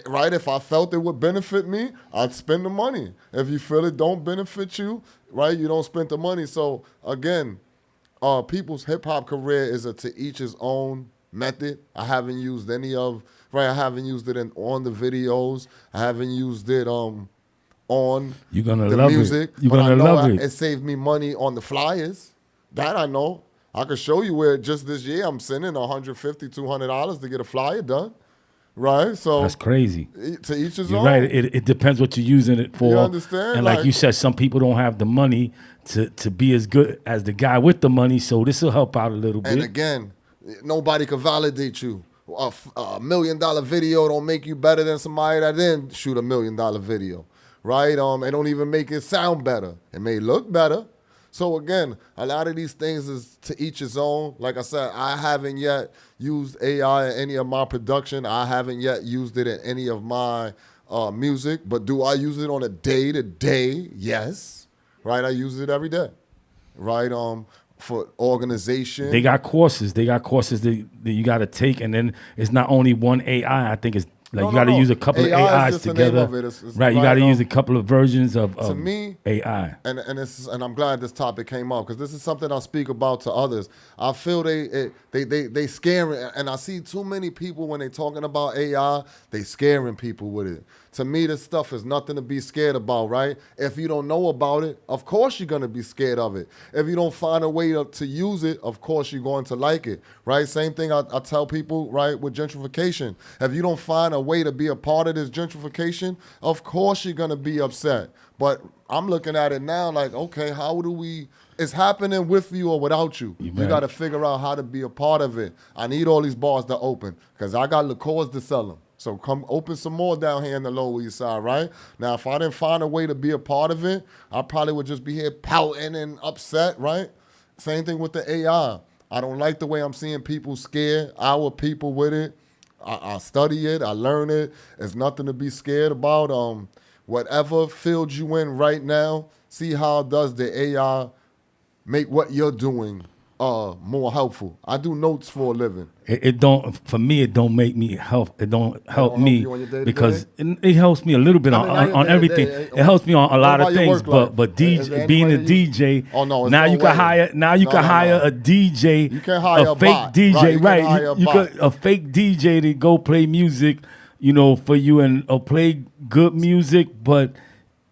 Right? If I felt it would benefit me, I'd spend the money. If you feel it don't benefit you, right, you don't spend the money. So, again, people's hip-hop career is to each his own method. I haven't used I haven't used it on the videos. I haven't used it on You're gonna the love music. it. You're but gonna I know love it. It saved me money on the flyers. That I know. I could show you where just this year I'm sending $150, $200 to get a flyer done. Right? So that's crazy. To each his You're own. right. It depends what you're using it for. You understand? And like you said, some people don't have the money to be as good as the guy with the money. So this will help out a little bit. And again, nobody can validate you. A $1 million video don't make you better than somebody that didn't shoot $1 million video. Right? It don't even make it sound better. It may look better. So again, a lot of these things is to each his own. Like I said, I haven't yet used AI in any of my production. I haven't yet used it in any of my music. But do I use it on a day-to-day? Yes. Right? I use it every day. Right? For organization. They got courses. That you got to take. And then it's not only one AI. I think it's like you got to use a couple of AIs together. Right, you got to use a couple of versions of to me, AI. And I'm glad this topic came up because this is something I speak about to others. I feel they scaring, and I see too many people when they talking about AI, they scaring people with it. To me, this stuff is nothing to be scared about, right? If you don't know about it, of course you're going to be scared of it. If you don't find a way to use it, of course you're going to like it, right? Same thing I tell people, right, with gentrification. If you don't find a way to be a part of this gentrification, of course you're going to be upset. But I'm looking at it now like, okay, how do we... It's happening with you or without you. You got to figure out how to be a part of it. I need all these bars to open because I got liqueurs to sell them. So come open some more down here in the Lower East Side, right? Now, if I didn't find a way to be a part of it, I probably would just be here pouting and upset, right? Same thing with the AI. I don't like the way I'm seeing people scare our people with it. I study it. I learn it. There's nothing to be scared about. Whatever field you in right now, see how does the AI make what you're doing more helpful. I do notes for a living. It don't, for me, it don't make me help. It don't help me because day-to-day? it helps me a little bit on everything. It helps me on a lot of things, but DJ, being a DJ, now you can hire a DJ, you can hire a fake bot. DJ, Right, right? You could a fake DJ to go play music, for you and play good music, but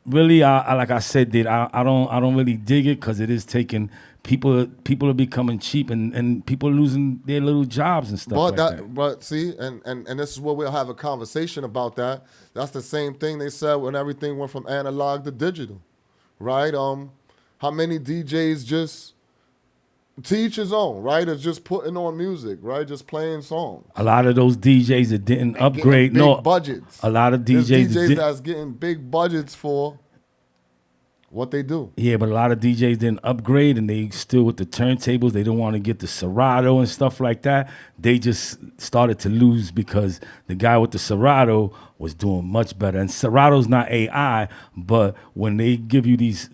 really, I like I said, I don't really dig it because it is taking. People are becoming cheap and people are losing their little jobs and stuff that. But see, and this is where we'll have a conversation about that. That's the same thing they said when everything went from analog to digital, right? How many DJs just to each his own, right? Is just putting on music, right? Just playing songs. A lot of those DJs that didn't upgrade, big budgets. A lot of DJs that's getting big budgets for what they do. Yeah, but a lot of DJs didn't upgrade, and they still with the turntables. They didn't want to get the Serato and stuff like that. They just started to lose because the guy with the Serato was doing much better. And Serato's not AI, but when they give you these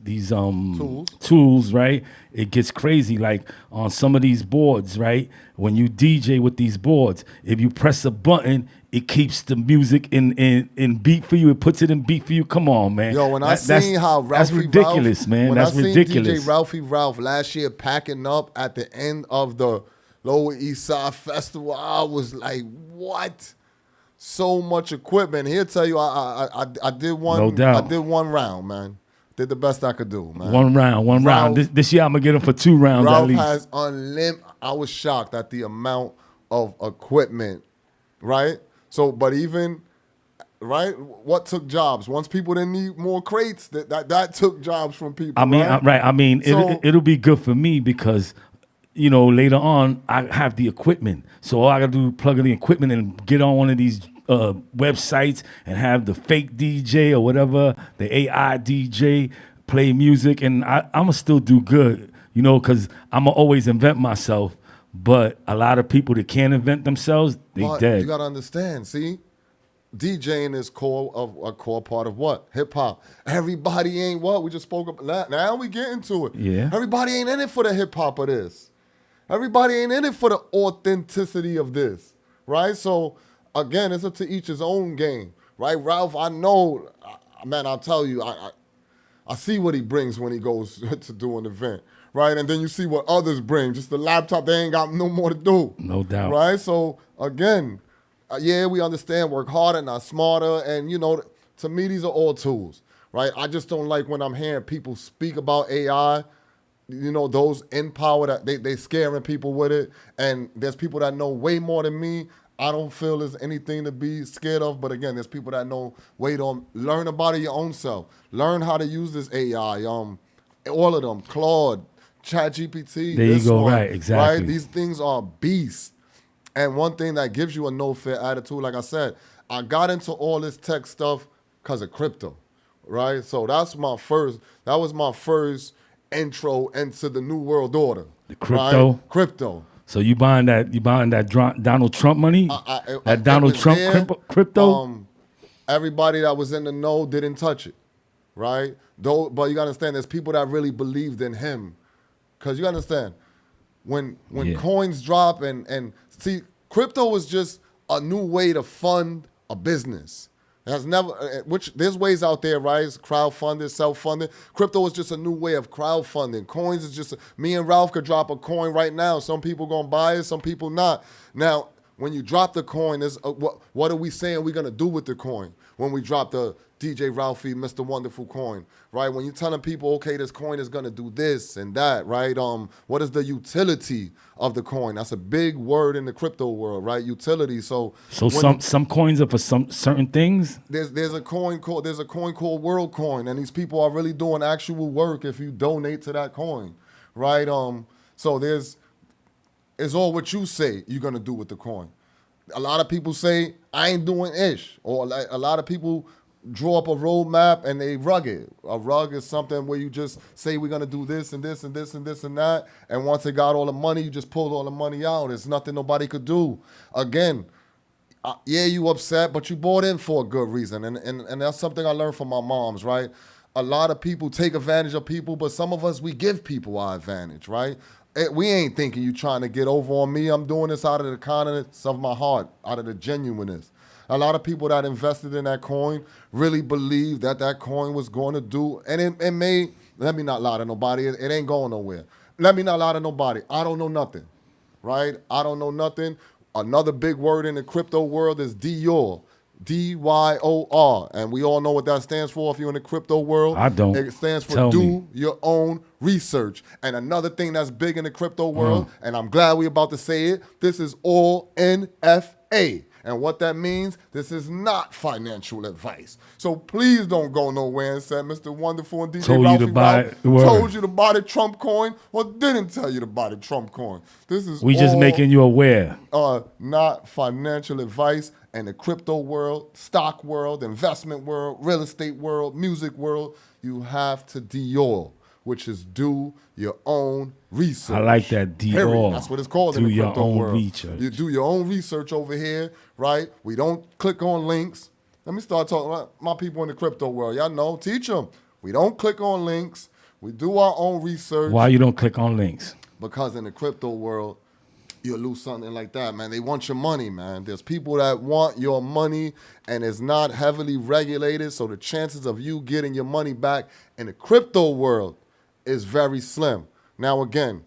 tools, right, it gets crazy. Like on some of these boards, right, when you DJ with these boards, if you press a button, it keeps the music in beat for you. It puts it in beat for you. Come on, man. Yo, when I seen how Ralphie that's ridiculous, Ralph, man. When That's I seen ridiculous. DJ Ralphie Ralph last year packing up at the end of the Lower East Side Festival, I was like, what? So much equipment. He'll tell you, I did one. No doubt. I did one round, man. Did the best I could do, man. One round. This year I'm gonna get him for 2 rounds Ralph at least. has unlimited. I was shocked at the amount of equipment, right? So, but even, right, what took jobs? Once people didn't need more crates, that took jobs from people. I mean, right? I mean, So- it'll be good for me because, you know, later on I have the equipment, so all I gotta do is plug in the equipment and get on one of these websites and have the fake DJ or whatever, the AI DJ play music, and I'ma still do good, you know, because I'ma always invent myself. But a lot of people that can't invent themselves, they But dead. you gotta understand, see, DJing is a core part of what? Hip hop. Everybody ain't what? We just spoke up. Now we get into it. Yeah. Everybody ain't in it for the hip hop of this. Everybody ain't in it for the authenticity of this, right? So again, it's up to each his own game, right? Ralph, I know, man. I'll tell you, I see what he brings when he goes to do an event, right? And then you see what others bring. Just the laptop, they ain't got no more to do. No doubt. Right? So, again, yeah, we understand work harder, not smarter. And, you know, to me, these are all tools, right? I just don't like when I'm hearing people speak about AI, you know, those in power that they scaring people with it. And there's people that know way more than me. I don't feel there's anything to be scared of, but again, there's people that know, learn about it your own self. Learn how to use this AI, all of them, Claude, ChatGPT. There you go, right, exactly. Right? These things are beasts. And one thing that gives you a no-fear attitude, like I said, I got into all this tech stuff because of crypto, right? So that was my first intro into the new world order. The crypto? Right? Crypto. So you buying that Donald Trump money? That Donald Trump crypto? Everybody that was in the know didn't touch it, right? But you gotta understand, there's people that really believed in him. Because you understand, when coins drop and see, crypto was just a new way to fund a business. It has never, which there's ways out there, right? It's crowdfunded, self-funded. Crypto is just a new way of crowdfunding. Coins is just, me and Ralph could drop a coin right now. Some people gonna buy it, some people not. Now, when you drop the coin, what are we saying we're gonna do with the coin? When we drop the DJ Ralphie, Mr. Wonderful coin, right? When you're telling people, okay, this coin is gonna do this and that, right? What is the utility of the coin? That's a big word in the crypto world, right? Utility. So some coins are for some certain things. There's a coin called World Coin, and these people are really doing actual work if you donate to that coin, right? So it's all what you say you're gonna do with the coin. A lot of people say I ain't doing ish, or a lot of people draw up a roadmap and they rug it. A rug is something where you just say we're gonna do this and this and this and this and that, and once they got all the money, you just pulled all the money out. It's nothing nobody could do. Again, yeah, you upset, but you bought in for a good reason, and that's something I learned from my moms, right? A lot of people take advantage of people, but some of us, we give people our advantage, right? We ain't thinking you trying to get over on me. I'm doing this out of the kindness of my heart, out of the genuineness. A lot of people that invested in that coin really believed that coin was going to do, and it may, let me not lie to nobody, it ain't going nowhere. Let me not lie to nobody. I don't know nothing, right? I don't know nothing. Another big word in the crypto world is DYOR. DYOR. And we all know what that stands for if you're in the crypto world. I don't. It stands for Tell do me. your own research. And another thing that's big in the crypto world, and I'm glad we're about to say it, this is all NFA. And what that means, this is not financial advice. So please don't go nowhere and say Mr. Wonderful and DJ Told Ralphie you to buy Ralph it. Word. told you to buy the Trump coin or didn't tell you to buy the Trump coin. This is We just all, making you aware. not financial advice. And the crypto world, stock world, investment world, real estate world, music world, you have to do, which is do your own research. I like that, Period. That's what it's called in Do the your crypto own world. research. You do your own research over here, right? We don't click on links. Let me start talking about my people in the crypto world. Y'all know, teach them. We don't click on links. We do our own research. Why you don't click on links? Because in the crypto world, you'll lose something like that, man. They want your money, man. There's people that want your money, and it's not heavily regulated, so the chances of you getting your money back in the crypto world is very slim. Now, again,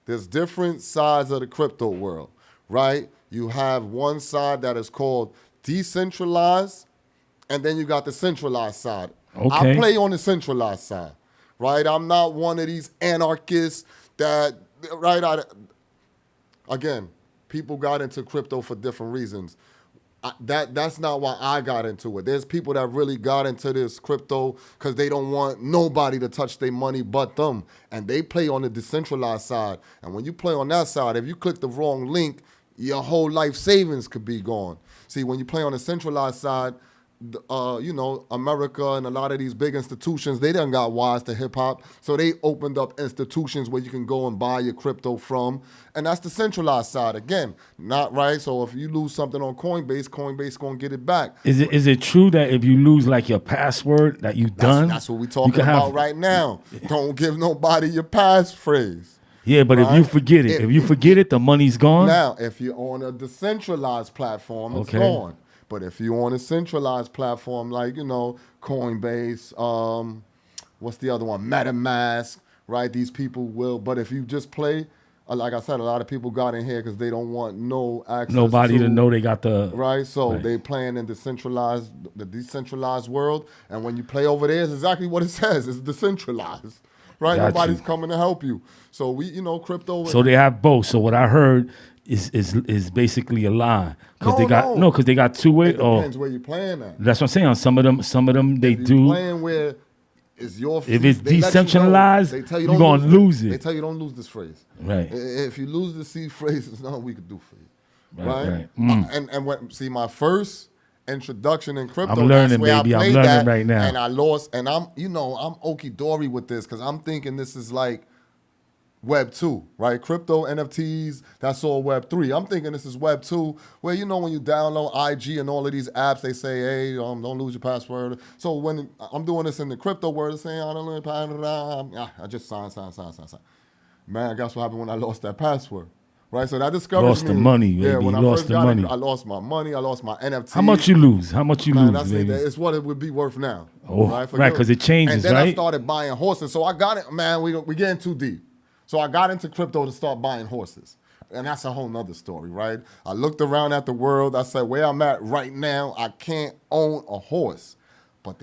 there's different sides of the crypto world, right? You have one side that is called decentralized, and then you got the centralized side. Okay. I play on the centralized side, right? I'm not one of these anarchists that, right? Again, people got into crypto for different reasons. That's not why I got into it. There's people that really got into this crypto because they don't want nobody to touch their money but them. And they play on the decentralized side. And when you play on that side, if you click the wrong link, your whole life savings could be gone. See, when you play on the centralized side, America and a lot of these big institutions, they done got wise to hip hop. So they opened up institutions where you can go and buy your crypto from. And that's the centralized side. Again, not right. So if you lose something on Coinbase going to get it back. Is it true that if you lose like your password that you done? That's what we're talking about right now. Don't give nobody your passphrase. Yeah, but right? if you forget it, the money's gone. Now, if you're on a decentralized platform, it's gone. But if you're on a centralized platform like, Coinbase, what's the other one? MetaMask, right? These people will. But if you just play, like I said, a lot of people got in here because they don't want no access. Nobody to know they got the. Right? So they playing in the decentralized world. And when you play over there, it's exactly what it says. It's decentralized. Right? Nobody's coming to help you. So crypto. So they have both. So what I heard is basically a lie because they got two-way. It depends where you're playing at. That's what I'm saying. Some of them they do. Playing where is your. If it's decentralized, you're gonna lose it. They tell you don't lose this phrase. Right. If you lose the C phrase, there's nothing we could do for you. Right. And my first introduction in crypto. I'm learning, baby. I'm learning right now. And I lost. And I'm okie-dory with this because I'm thinking this is like Web 2, right? Crypto, NFTs, that's all Web 3. I'm thinking this is Web 2, where when you download IG and all of these apps, they say, hey, don't lose your password. So when I'm doing this in the crypto world, saying, I don't lose your password, I just sign. Man, guess what happened when I lost that password? Right, so that discovered lost the money, baby. Yeah, when you I lost first the got money. It, I lost my money. I lost my NFT. How much you lose? Baby? It's what it would be worth now. Oh, right, because it changes, and then right? I started buying horses. So I got it, man. We getting too deep. So I got into crypto to start buying horses. And that's a whole nother story, right? I looked around at the world. I said, where I'm at right now, I can't own a horse. But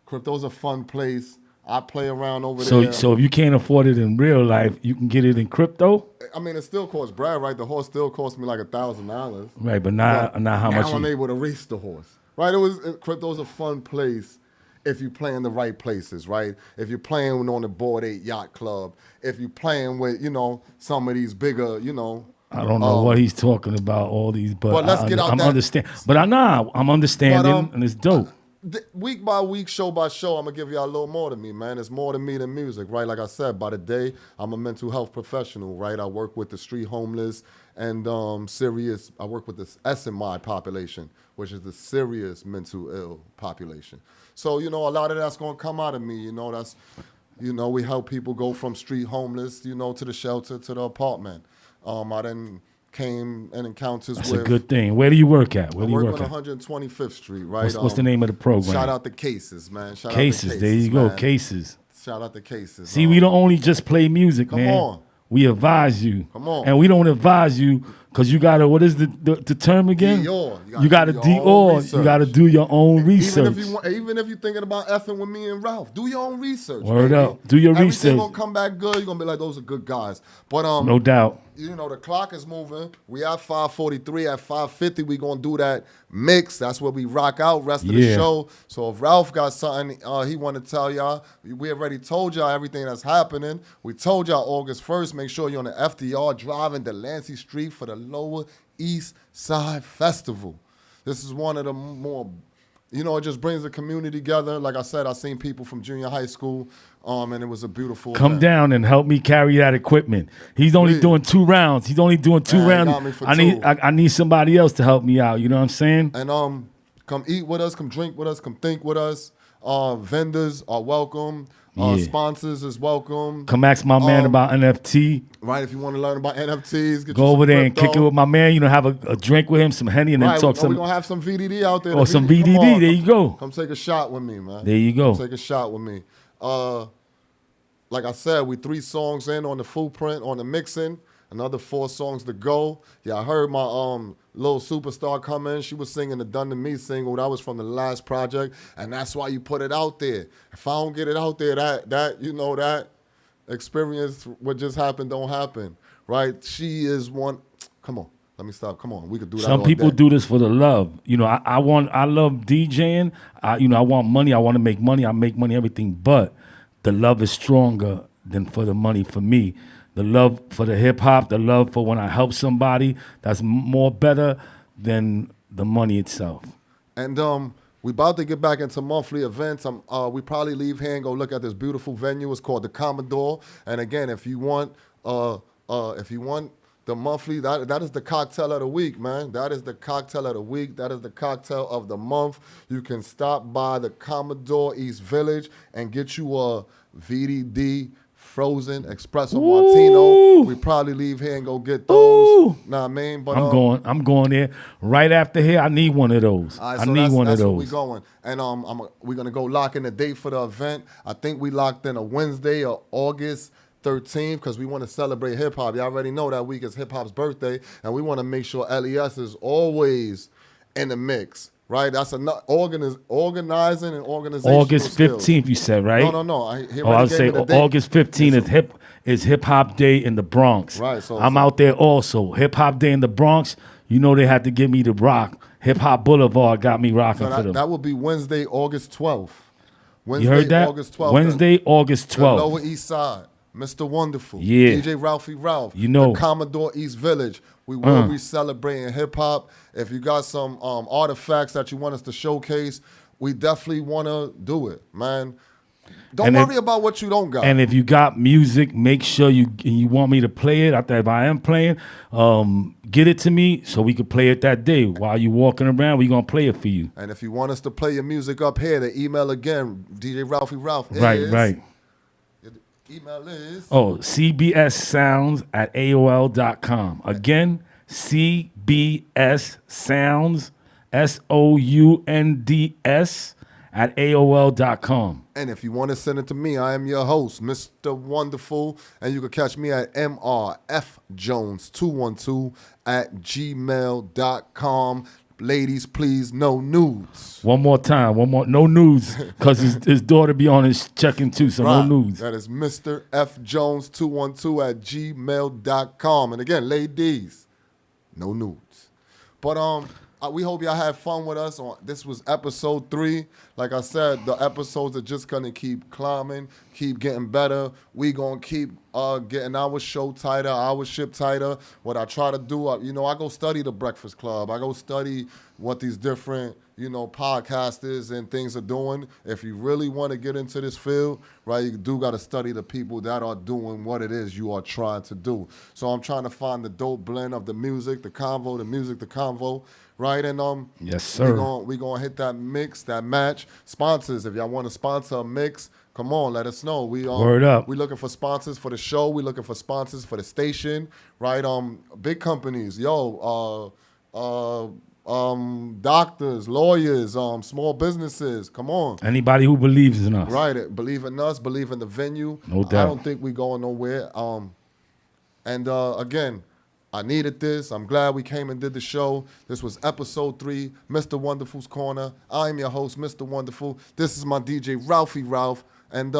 crypto's a fun place. I play around over there. So if you can't afford it in real life, you can get it in crypto? I mean, it still costs bread, right? The horse still cost me like $1,000. Right, but not how much. Now I'm able to race the horse, right? Crypto's a fun place if you play in the right places, right? If you're playing on the Bored Ape Yacht Club, if you're playing with, some of these bigger, I don't know what he's talking about, all these, but let's get out I'm that. understand. But I'm understanding, and it's dope. Week by week, show by show, I'm going to give y'all a little more to me, man. It's more to me than music, right? Like I said, by the day, I'm a mental health professional, right? I work with the street homeless and I work with this SMI population, which is the serious mental ill population. So, a lot of that's going to come out of me, we help people go from street homeless, to the shelter, to the apartment. I then came in encounters That's with. That's a good thing. Where do you work at? Where do you work on at? 125th Street, right? What's the name of the program? Shout out to Cases, man. Shout Cases, out to there you go, man. Cases. Shout out to Cases. See, we don't only just play music, Come man. on. We advise you. Come on. And we don't advise you Cause you gotta, what is the term again? Dior. You gotta Dior. You gotta do your own research. Even if you're thinking about effing with me and Ralph, do your own research. Word baby. up. Do your Everything research. Gonna come back good. You're gonna be like, those are good guys. But no doubt. You know, the clock is moving. We at 5:43. At 5:50, we gonna do that mix. That's where we rock out rest of the show. So if Ralph got something he want to tell y'all, we already told y'all everything that's happening. We told y'all August 1st. Make sure you're on the FDR driving Delancey Street for the Lower East Side Festival. This is one of the more, it just brings the community together. Like I said, I seen people from junior high school, and it was a beautiful Come event. down and help me carry that equipment. He's only doing 2 rounds. He's only doing 2 rounds. Got me for I need somebody else to help me out. You know what I'm saying? And come eat with us, come drink with us, come think with us. Vendors are welcome. Sponsors is welcome. Come ask my man about NFT. Right, if you want to learn about NFTs, go over there and kick it with my man. Have a drink with him, some Henny, and then talk some. We're going to have some VDD out there. Or some VDD. There you go. Come take a shot with me, man. There you go. Come take a shot with me. Like I said, we 3 songs in on the footprint, on the mixing. Another 4 songs to go. Yeah, I heard my little superstar come in. She was singing the Done to Me single. That was from the last project, and that's why you put it out there. If I don't get it out there, that experience, what just happened, don't happen, right? She is one. Come on, let me stop. Come on, we could do that. Some people do this for the love. I love DJing. I want money. I want to make money. I make money, everything, but the love is stronger than for the money for me. The love for the hip hop, the love for when I help somebody, that's more better than the money itself. And we about to get back into monthly events. We probably leave here and go look at this beautiful venue. It's called the Commodore. And again, if you want the monthly, that is the cocktail of the week, man. That is the cocktail of the week. That is the cocktail of the month. You can stop by the Commodore East Village and get you a VDD Frozen Espresso Martino. We probably leave here and go get those. Know what I mean? But I'm going there right after here. I need one of those. Right, I need one of those. That's where we going. And we're gonna go lock in the date for the event. I think we locked in a Wednesday or August 13th because we want to celebrate hip hop. You already know that week is hip hop's birthday, and we want to make sure LES is always in the mix. Right, that's enough. Organizing and organization. August 15th, you said, right? No. I was saying August 15th is Hip Hop Day in the Bronx. Right, so I'm out there also. Hip Hop Day in the Bronx. They had to give me the rock. Hip Hop Boulevard got me rocking for them. That will be Wednesday, August 12th. You heard that? August 12th. Wednesday, August 12th. Lower East Side. Mr. Wonderful. Yeah. DJ Ralphie Ralph. The Commodore East Village. We will be celebrating hip hop. If you got some artifacts that you want us to showcase, we definitely want to do it, man. Don't worry about what you don't got. And if you got music, make sure you want me to play it. If I am playing, get it to me so we can play it that day. While you walking around, we going to play it for you. And if you want us to play your music up here, the email again, DJ Ralphie Ralph. Right. Email is cbssounds@aol.com. Again, cbssounds, sounds@aol.com. And if you want to send it to me, I am your host, Mr. Wonderful, and you can catch me at mrfjones212@gmail.com. Ladies, please, no nudes. One more, no nudes, because his daughter be on his checking too, so no nudes. That is Mr. F. Jones212@gmail.com. And again, ladies, no nudes. But we hope y'all had fun with us. This was episode 3. Like I said, the episodes are just going to keep climbing, keep getting better. We going to keep getting our show tighter, our ship tighter. What I try to do, I go study the Breakfast Club. I go study what these different, podcasters and things are doing. If you really want to get into this field, right, you do got to study the people that are doing what it is you are trying to do. So I'm trying to find the dope blend of the music, the convo, right? And yes, sir. We're gonna hit that mix, that match. Sponsors, if y'all want to sponsor a mix, come on, let us know. Word up. We looking for sponsors for the show. We looking for sponsors for the station, right? Big companies, doctors, lawyers, small businesses. Come on. Anybody who believes in us. Right. Believe in us, believe in the venue. No doubt. I don't think we going nowhere. And again, I needed this. I'm glad we came and did the show. This was episode 3, Mr. Wonderful's Corner. I'm your host, Mr. Wonderful. This is my DJ, Ralphie Ralph. And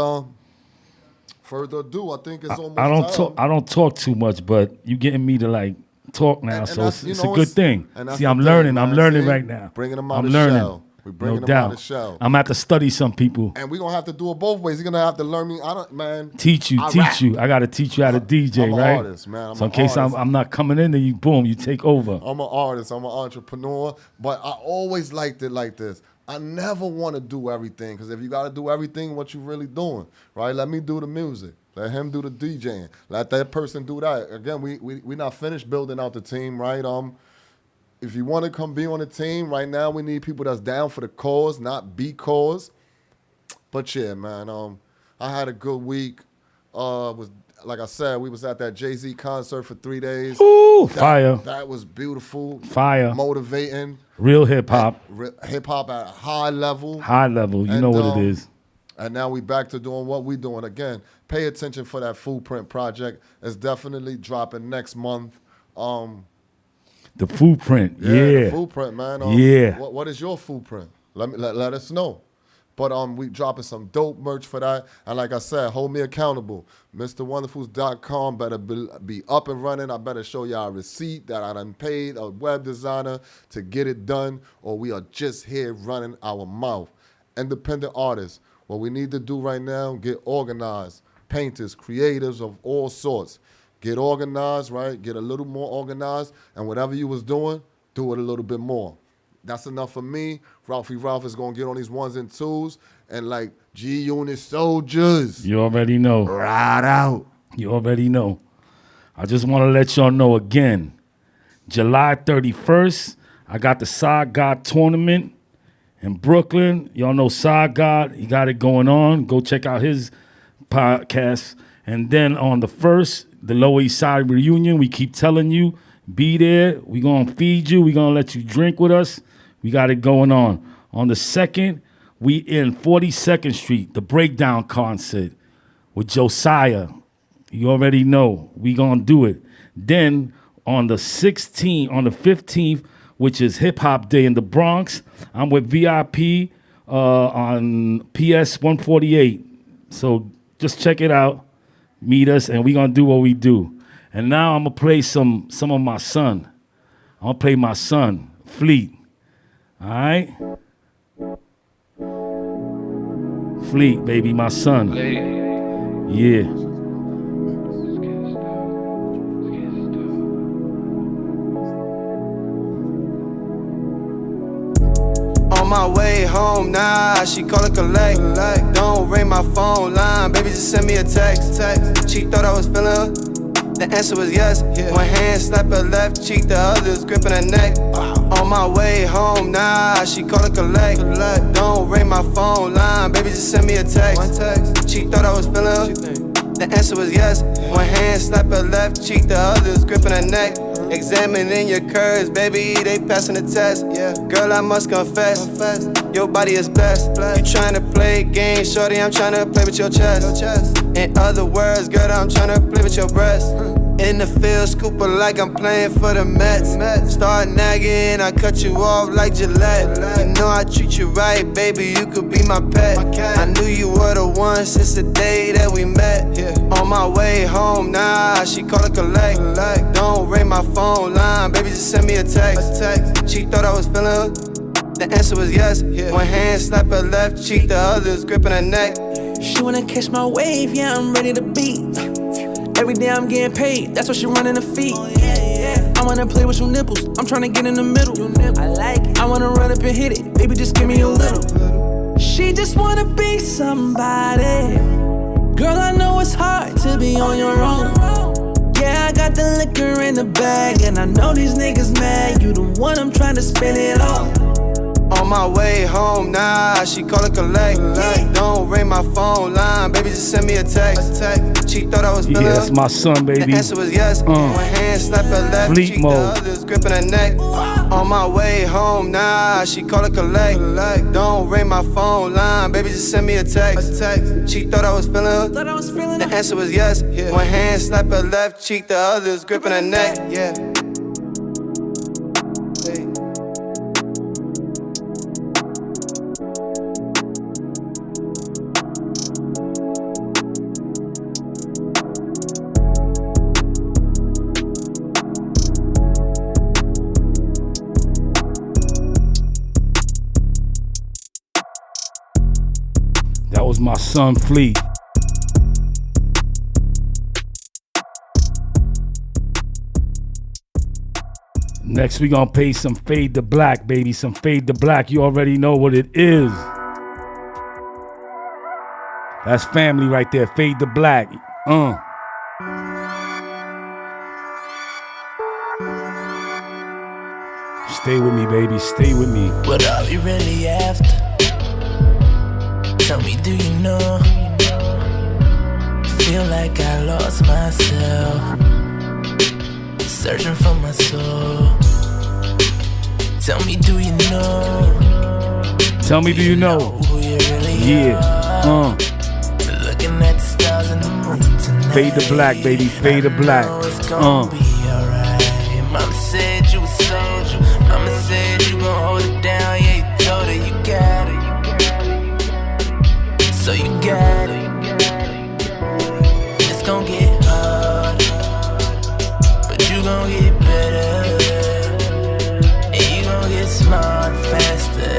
further ado, I think it's almost time. I don't talk too much, but you getting me to like talk now, and so it's a good thing. See, I'm learning. I'm learning right now. Bringing them out of the shell. We're bringing them out of the shell. I'm going to have to study some people. And we're going to have to do it both ways. You're going to have to learn me. Teach you. I got to teach you how to DJ, I'm right? I'm an artist, man. So in case I'm not coming in, then you, boom, you take over. I'm an artist. I'm an entrepreneur. But I always liked it like this. I never want to do everything, because if you got to do everything, what you really doing, right? Let me do the music. Let him do the DJing. Let that person do that. Again, we not finished building out the team, right? If you want to come be on the team, right now we need people that's down for the cause, not because. But yeah, man, I had a good week. Like I said, we was at that Jay-Z concert for 3 days. Ooh, fire. That was beautiful. Fire. Motivating. Real hip-hop. Hip-hop at a high level. High level. You know what it is. And now we back to doing what we doing. Again, pay attention for that Footprint project. It's definitely dropping next month. The Footprint, yeah. The Footprint, man. Yeah. What is your Footprint? Let us know. But we dropping some dope merch for that. And like I said, hold me accountable. MrWonderFu's.com better be up and running. I better show y'all a receipt that I done paid a web designer to get it done, or we are just here running our mouth. Independent artists. What we need to do right now, get organized. Painters, creatives of all sorts. Get organized, right? Get a little more organized. And whatever you was doing, do it a little bit more. That's enough for me. Ralphie Ralph is going to get on these 1s and 2s. And like G-Unit soldiers. You already know. Ride out. You already know. I just want to let y'all know again. July 31st, I got the Side God tournament in Brooklyn. Y'all know Side God. He got it going on. Go check out his podcast. And then on the 1st, the Lower East Side reunion, we keep telling you, be there. We're going to feed you. We're going to let you drink with us. We got it going on. On the 2nd, we in 42nd Street, the Breakdown concert with Josiah. You already know. We going to do it. Then on the 15th, which is Hip Hop Day in the Bronx, I'm with VIP on PS 148. So just check it out. Meet us, and we're going to do what we do. And now I'm going to play some of my son. I'm going to play my son, Fleet. All right? Fleet, baby, my son. Yeah. On my way home, nah, she call it collect. Don't ring my phone line, baby, just send me a text. She thought I was feeling her, the answer was yes. One hand slap her left cheek, the other's gripping her neck. On my way home, nah, she call it collect. Don't ring my phone line, baby, just send me a text. She thought I was feeling her, the answer was yes. One hand slap her left cheek, the other's gripping her neck. Examining your curves, baby, they passing the test. Girl, I must confess, your body is blessed. You tryna play games, shorty, I'm tryna play with your chest. In other words, girl, I'm tryna play with your breast. In the field, scooping like I'm playing for the Mets. Start nagging, I cut you off like Gillette. You know I treat you right, baby, you could be my pet. I knew you were the one since the day that we met. On my way home, nah, she call it collect. Don't ring my phone line, baby, just send me a text. She thought I was feeling her, the answer was yes. One hand slap her left cheek, the other's gripping her neck. She wanna catch my wave, yeah, I'm ready to beat. Every day I'm getting paid, that's why she running the feet. I wanna play with your nipples, I'm tryna get in the middle. I like it. I wanna run up and hit it, baby, just give me a little. She just wanna be somebody. Girl, I know it's hard to be on your own. Yeah, I got the liquor in the bag, and I know these niggas mad. You the one I'm tryna spend it on. On my way home, nah, she call it collect. Don't ring my phone line, baby, just send me a text. She thought I was feeling her. That's my son, baby. The answer was yes. One hand slap her left Fleet cheek, mode. the other's gripping her neck. On my way home, nah, she call it collect. Don't ring my phone line, baby, just send me a text. She thought I was feeling her. The answer was yes. One hand snap her left cheek, the other's gripping her neck. Yeah. That was my son Fleet. Next we gonna pay some Fade to Black, baby. Some Fade to Black. You already know what it is. That's family right there. Fade to Black. Stay with me, baby. Stay with me. What are we really after? Tell me, do you know? Feel like I lost myself, searching for my soul. Tell me, do you know? Tell me, do you know? Who you really Yeah. are? Looking at the stars and the moon tonight. Fade to Black, baby. Fade to Black. It's gonna be alright. Mama said you a soldier. Mama said you gon' hold it down. Yeah, you told her you got it. So you got it. It's gon' get hard, but you gon' get better. And you gon' get smart faster.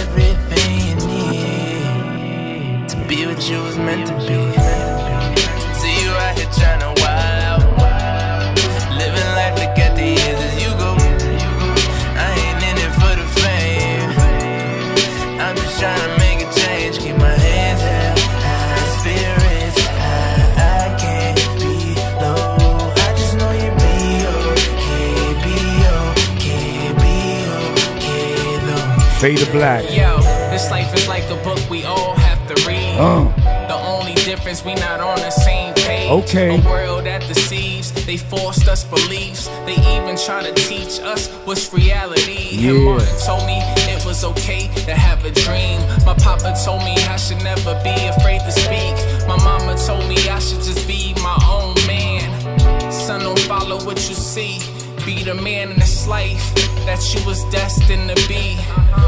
Everything you need to be what you was meant to be. See you out here tryna wild out, living life, look at the years as you go. I ain't in it for the fame, I'm just tryna make a change. Keep my hands held high, spirits high. I can't be low, I just know you be okay. Be okay, be okay though. Fade to Black. Yo, this life is like a book we all have to read. The only difference, we not on the same page. Okay. A world that deceives, they forced us beliefs. They even try to teach us what's reality. Yeah. And Martin told me it was okay to have a dream. My papa told me I should never be afraid to speak. My mama told me I should just be my own man. Son, don't follow what you see. Be the man in this life that you was destined to be.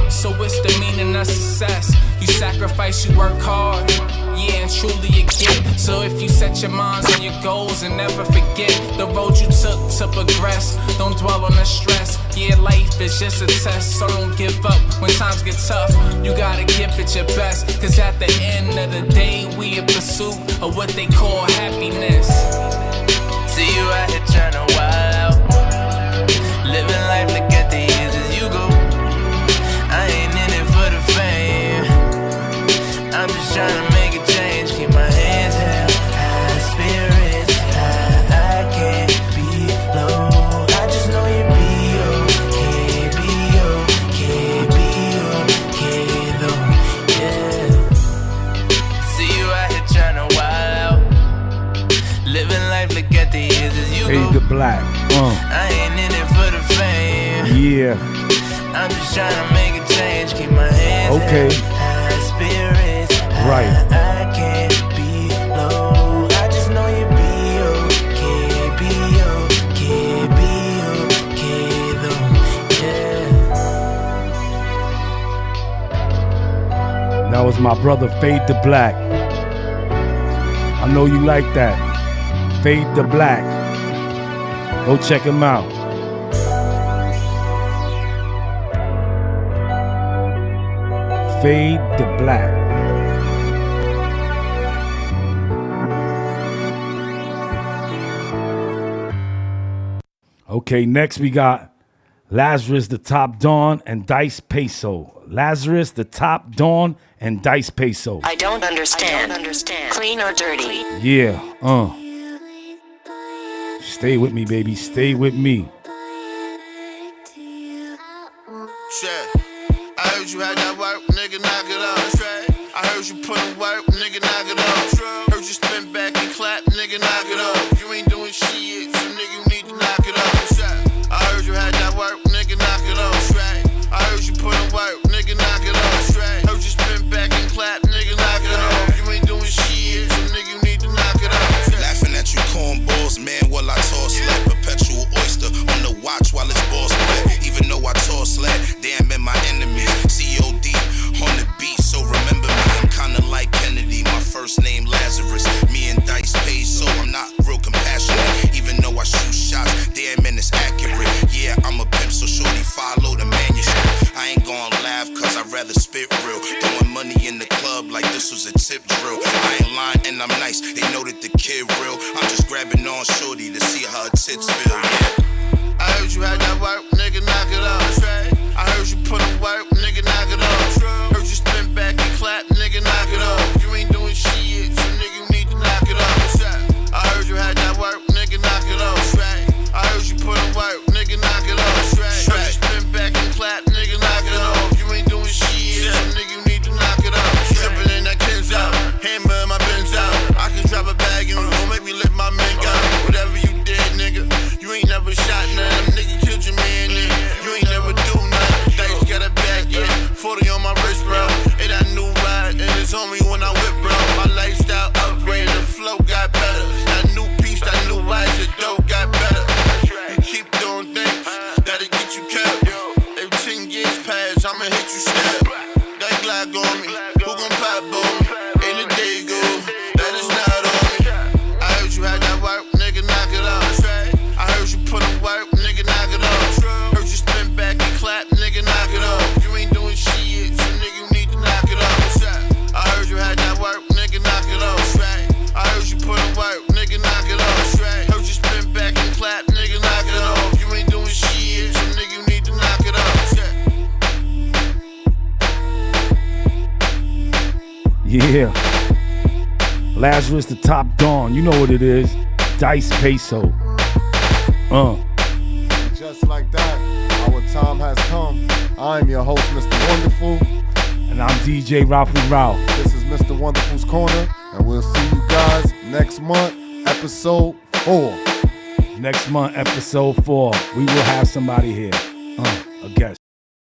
So what's the meaning of success? You sacrifice, you work hard, yeah, and truly you get. So if you set your minds on your goals and never forget the road you took to progress, don't dwell on the stress. Yeah, life is just a test, so don't give up when times get tough. You gotta give it your best, cause at the end of the day, we in pursuit of what they call happiness. See you out here tryna wild, living life, look at the years as you go. I ain't in it for the fame, I'm just tryna make a change. Keep my hands held high, spirits high. I can't be low, I just know you be okay. Be okay, be okay though, yeah. See you out here tryna wild, living life, look at the years as you Fade go. to Black. I ain't in it for the fame, Yeah. I'm just trying to make a change. Keep my hands Okay. high, spirits high. Right. I can't be low, I just know you be okay. Be okay though, yeah. That was my brother Fade to Black. I know you like that. Fade to Black. Go check him out. Fade to Black. Okay, next we got Lazarus the Top Don and Dice Peso. Lazarus the Top Don and Dice Peso. I don't understand. Clean or dirty? Yeah, Stay with me, baby. Stay with me. Shit. I heard you had that work, nigga, knock it off. I heard you put in work, nigga, knock it off. Heard you spin back and clap, nigga, knock it off. You ain't doing shit, so nigga, you need to knock it off. I heard you had that work, nigga, knock it off. grabbing on shorty to see how her tits feel, yeah. I heard you had that work, nigga, knock it off. I heard you put in work, nigga, knock it off. Heard you spin back and clap, nigga, knock it off. You ain't doing shit, so nigga, you need to knock it off. I heard you had that work, nigga, knock it off. I heard you put in work, nigga, knock it off. Heard you spin back and clap, nigga, knock it off. You ain't doing shit, so nigga, you need to knock it off. Trippin' in that Ken's out, hammer in my Benz out. I can drop a bag and don't make me let my men go. Whatever you did, nigga, you ain't never shot none. Nigga killed your man, nigga. You ain't never do nothing. Dice got a bag, yeah. 40 on my wrist, bro. It that new ride, and it's on me when I whip, bro. My lifestyle upgraded, the flow got better. That new piece, that new watch, the dough got better. You keep doing things that'll get you killed. If 10 years pass, I'ma hit you still. That Glock on me, who gon' pop on me? In the day go, that is not on me. I heard you had that work, nigga, knock it off. I heard you put in work, nigga, knock it off. Heard you spin back and clap, nigga, knock it off. You ain't doing shit, so nigga, you need to knock it off. I heard you had that work, nigga, knock it off. I heard you put in work, nigga, knock it off. Heard you spin back and clap, nigga, knock it off. You ain't doing shit, so nigga, you need to knock it off. Yeah. Lazarus the Top Dawn. You know what it is. Dice Peso. Just like that, our time has come. I'm your host, Mr. Wonderful. And I'm DJ Ralphie Ralph. This is Mr. Wonderful's Corner. And we'll see you guys next month, episode 4. Next month, episode 4. We will have somebody here.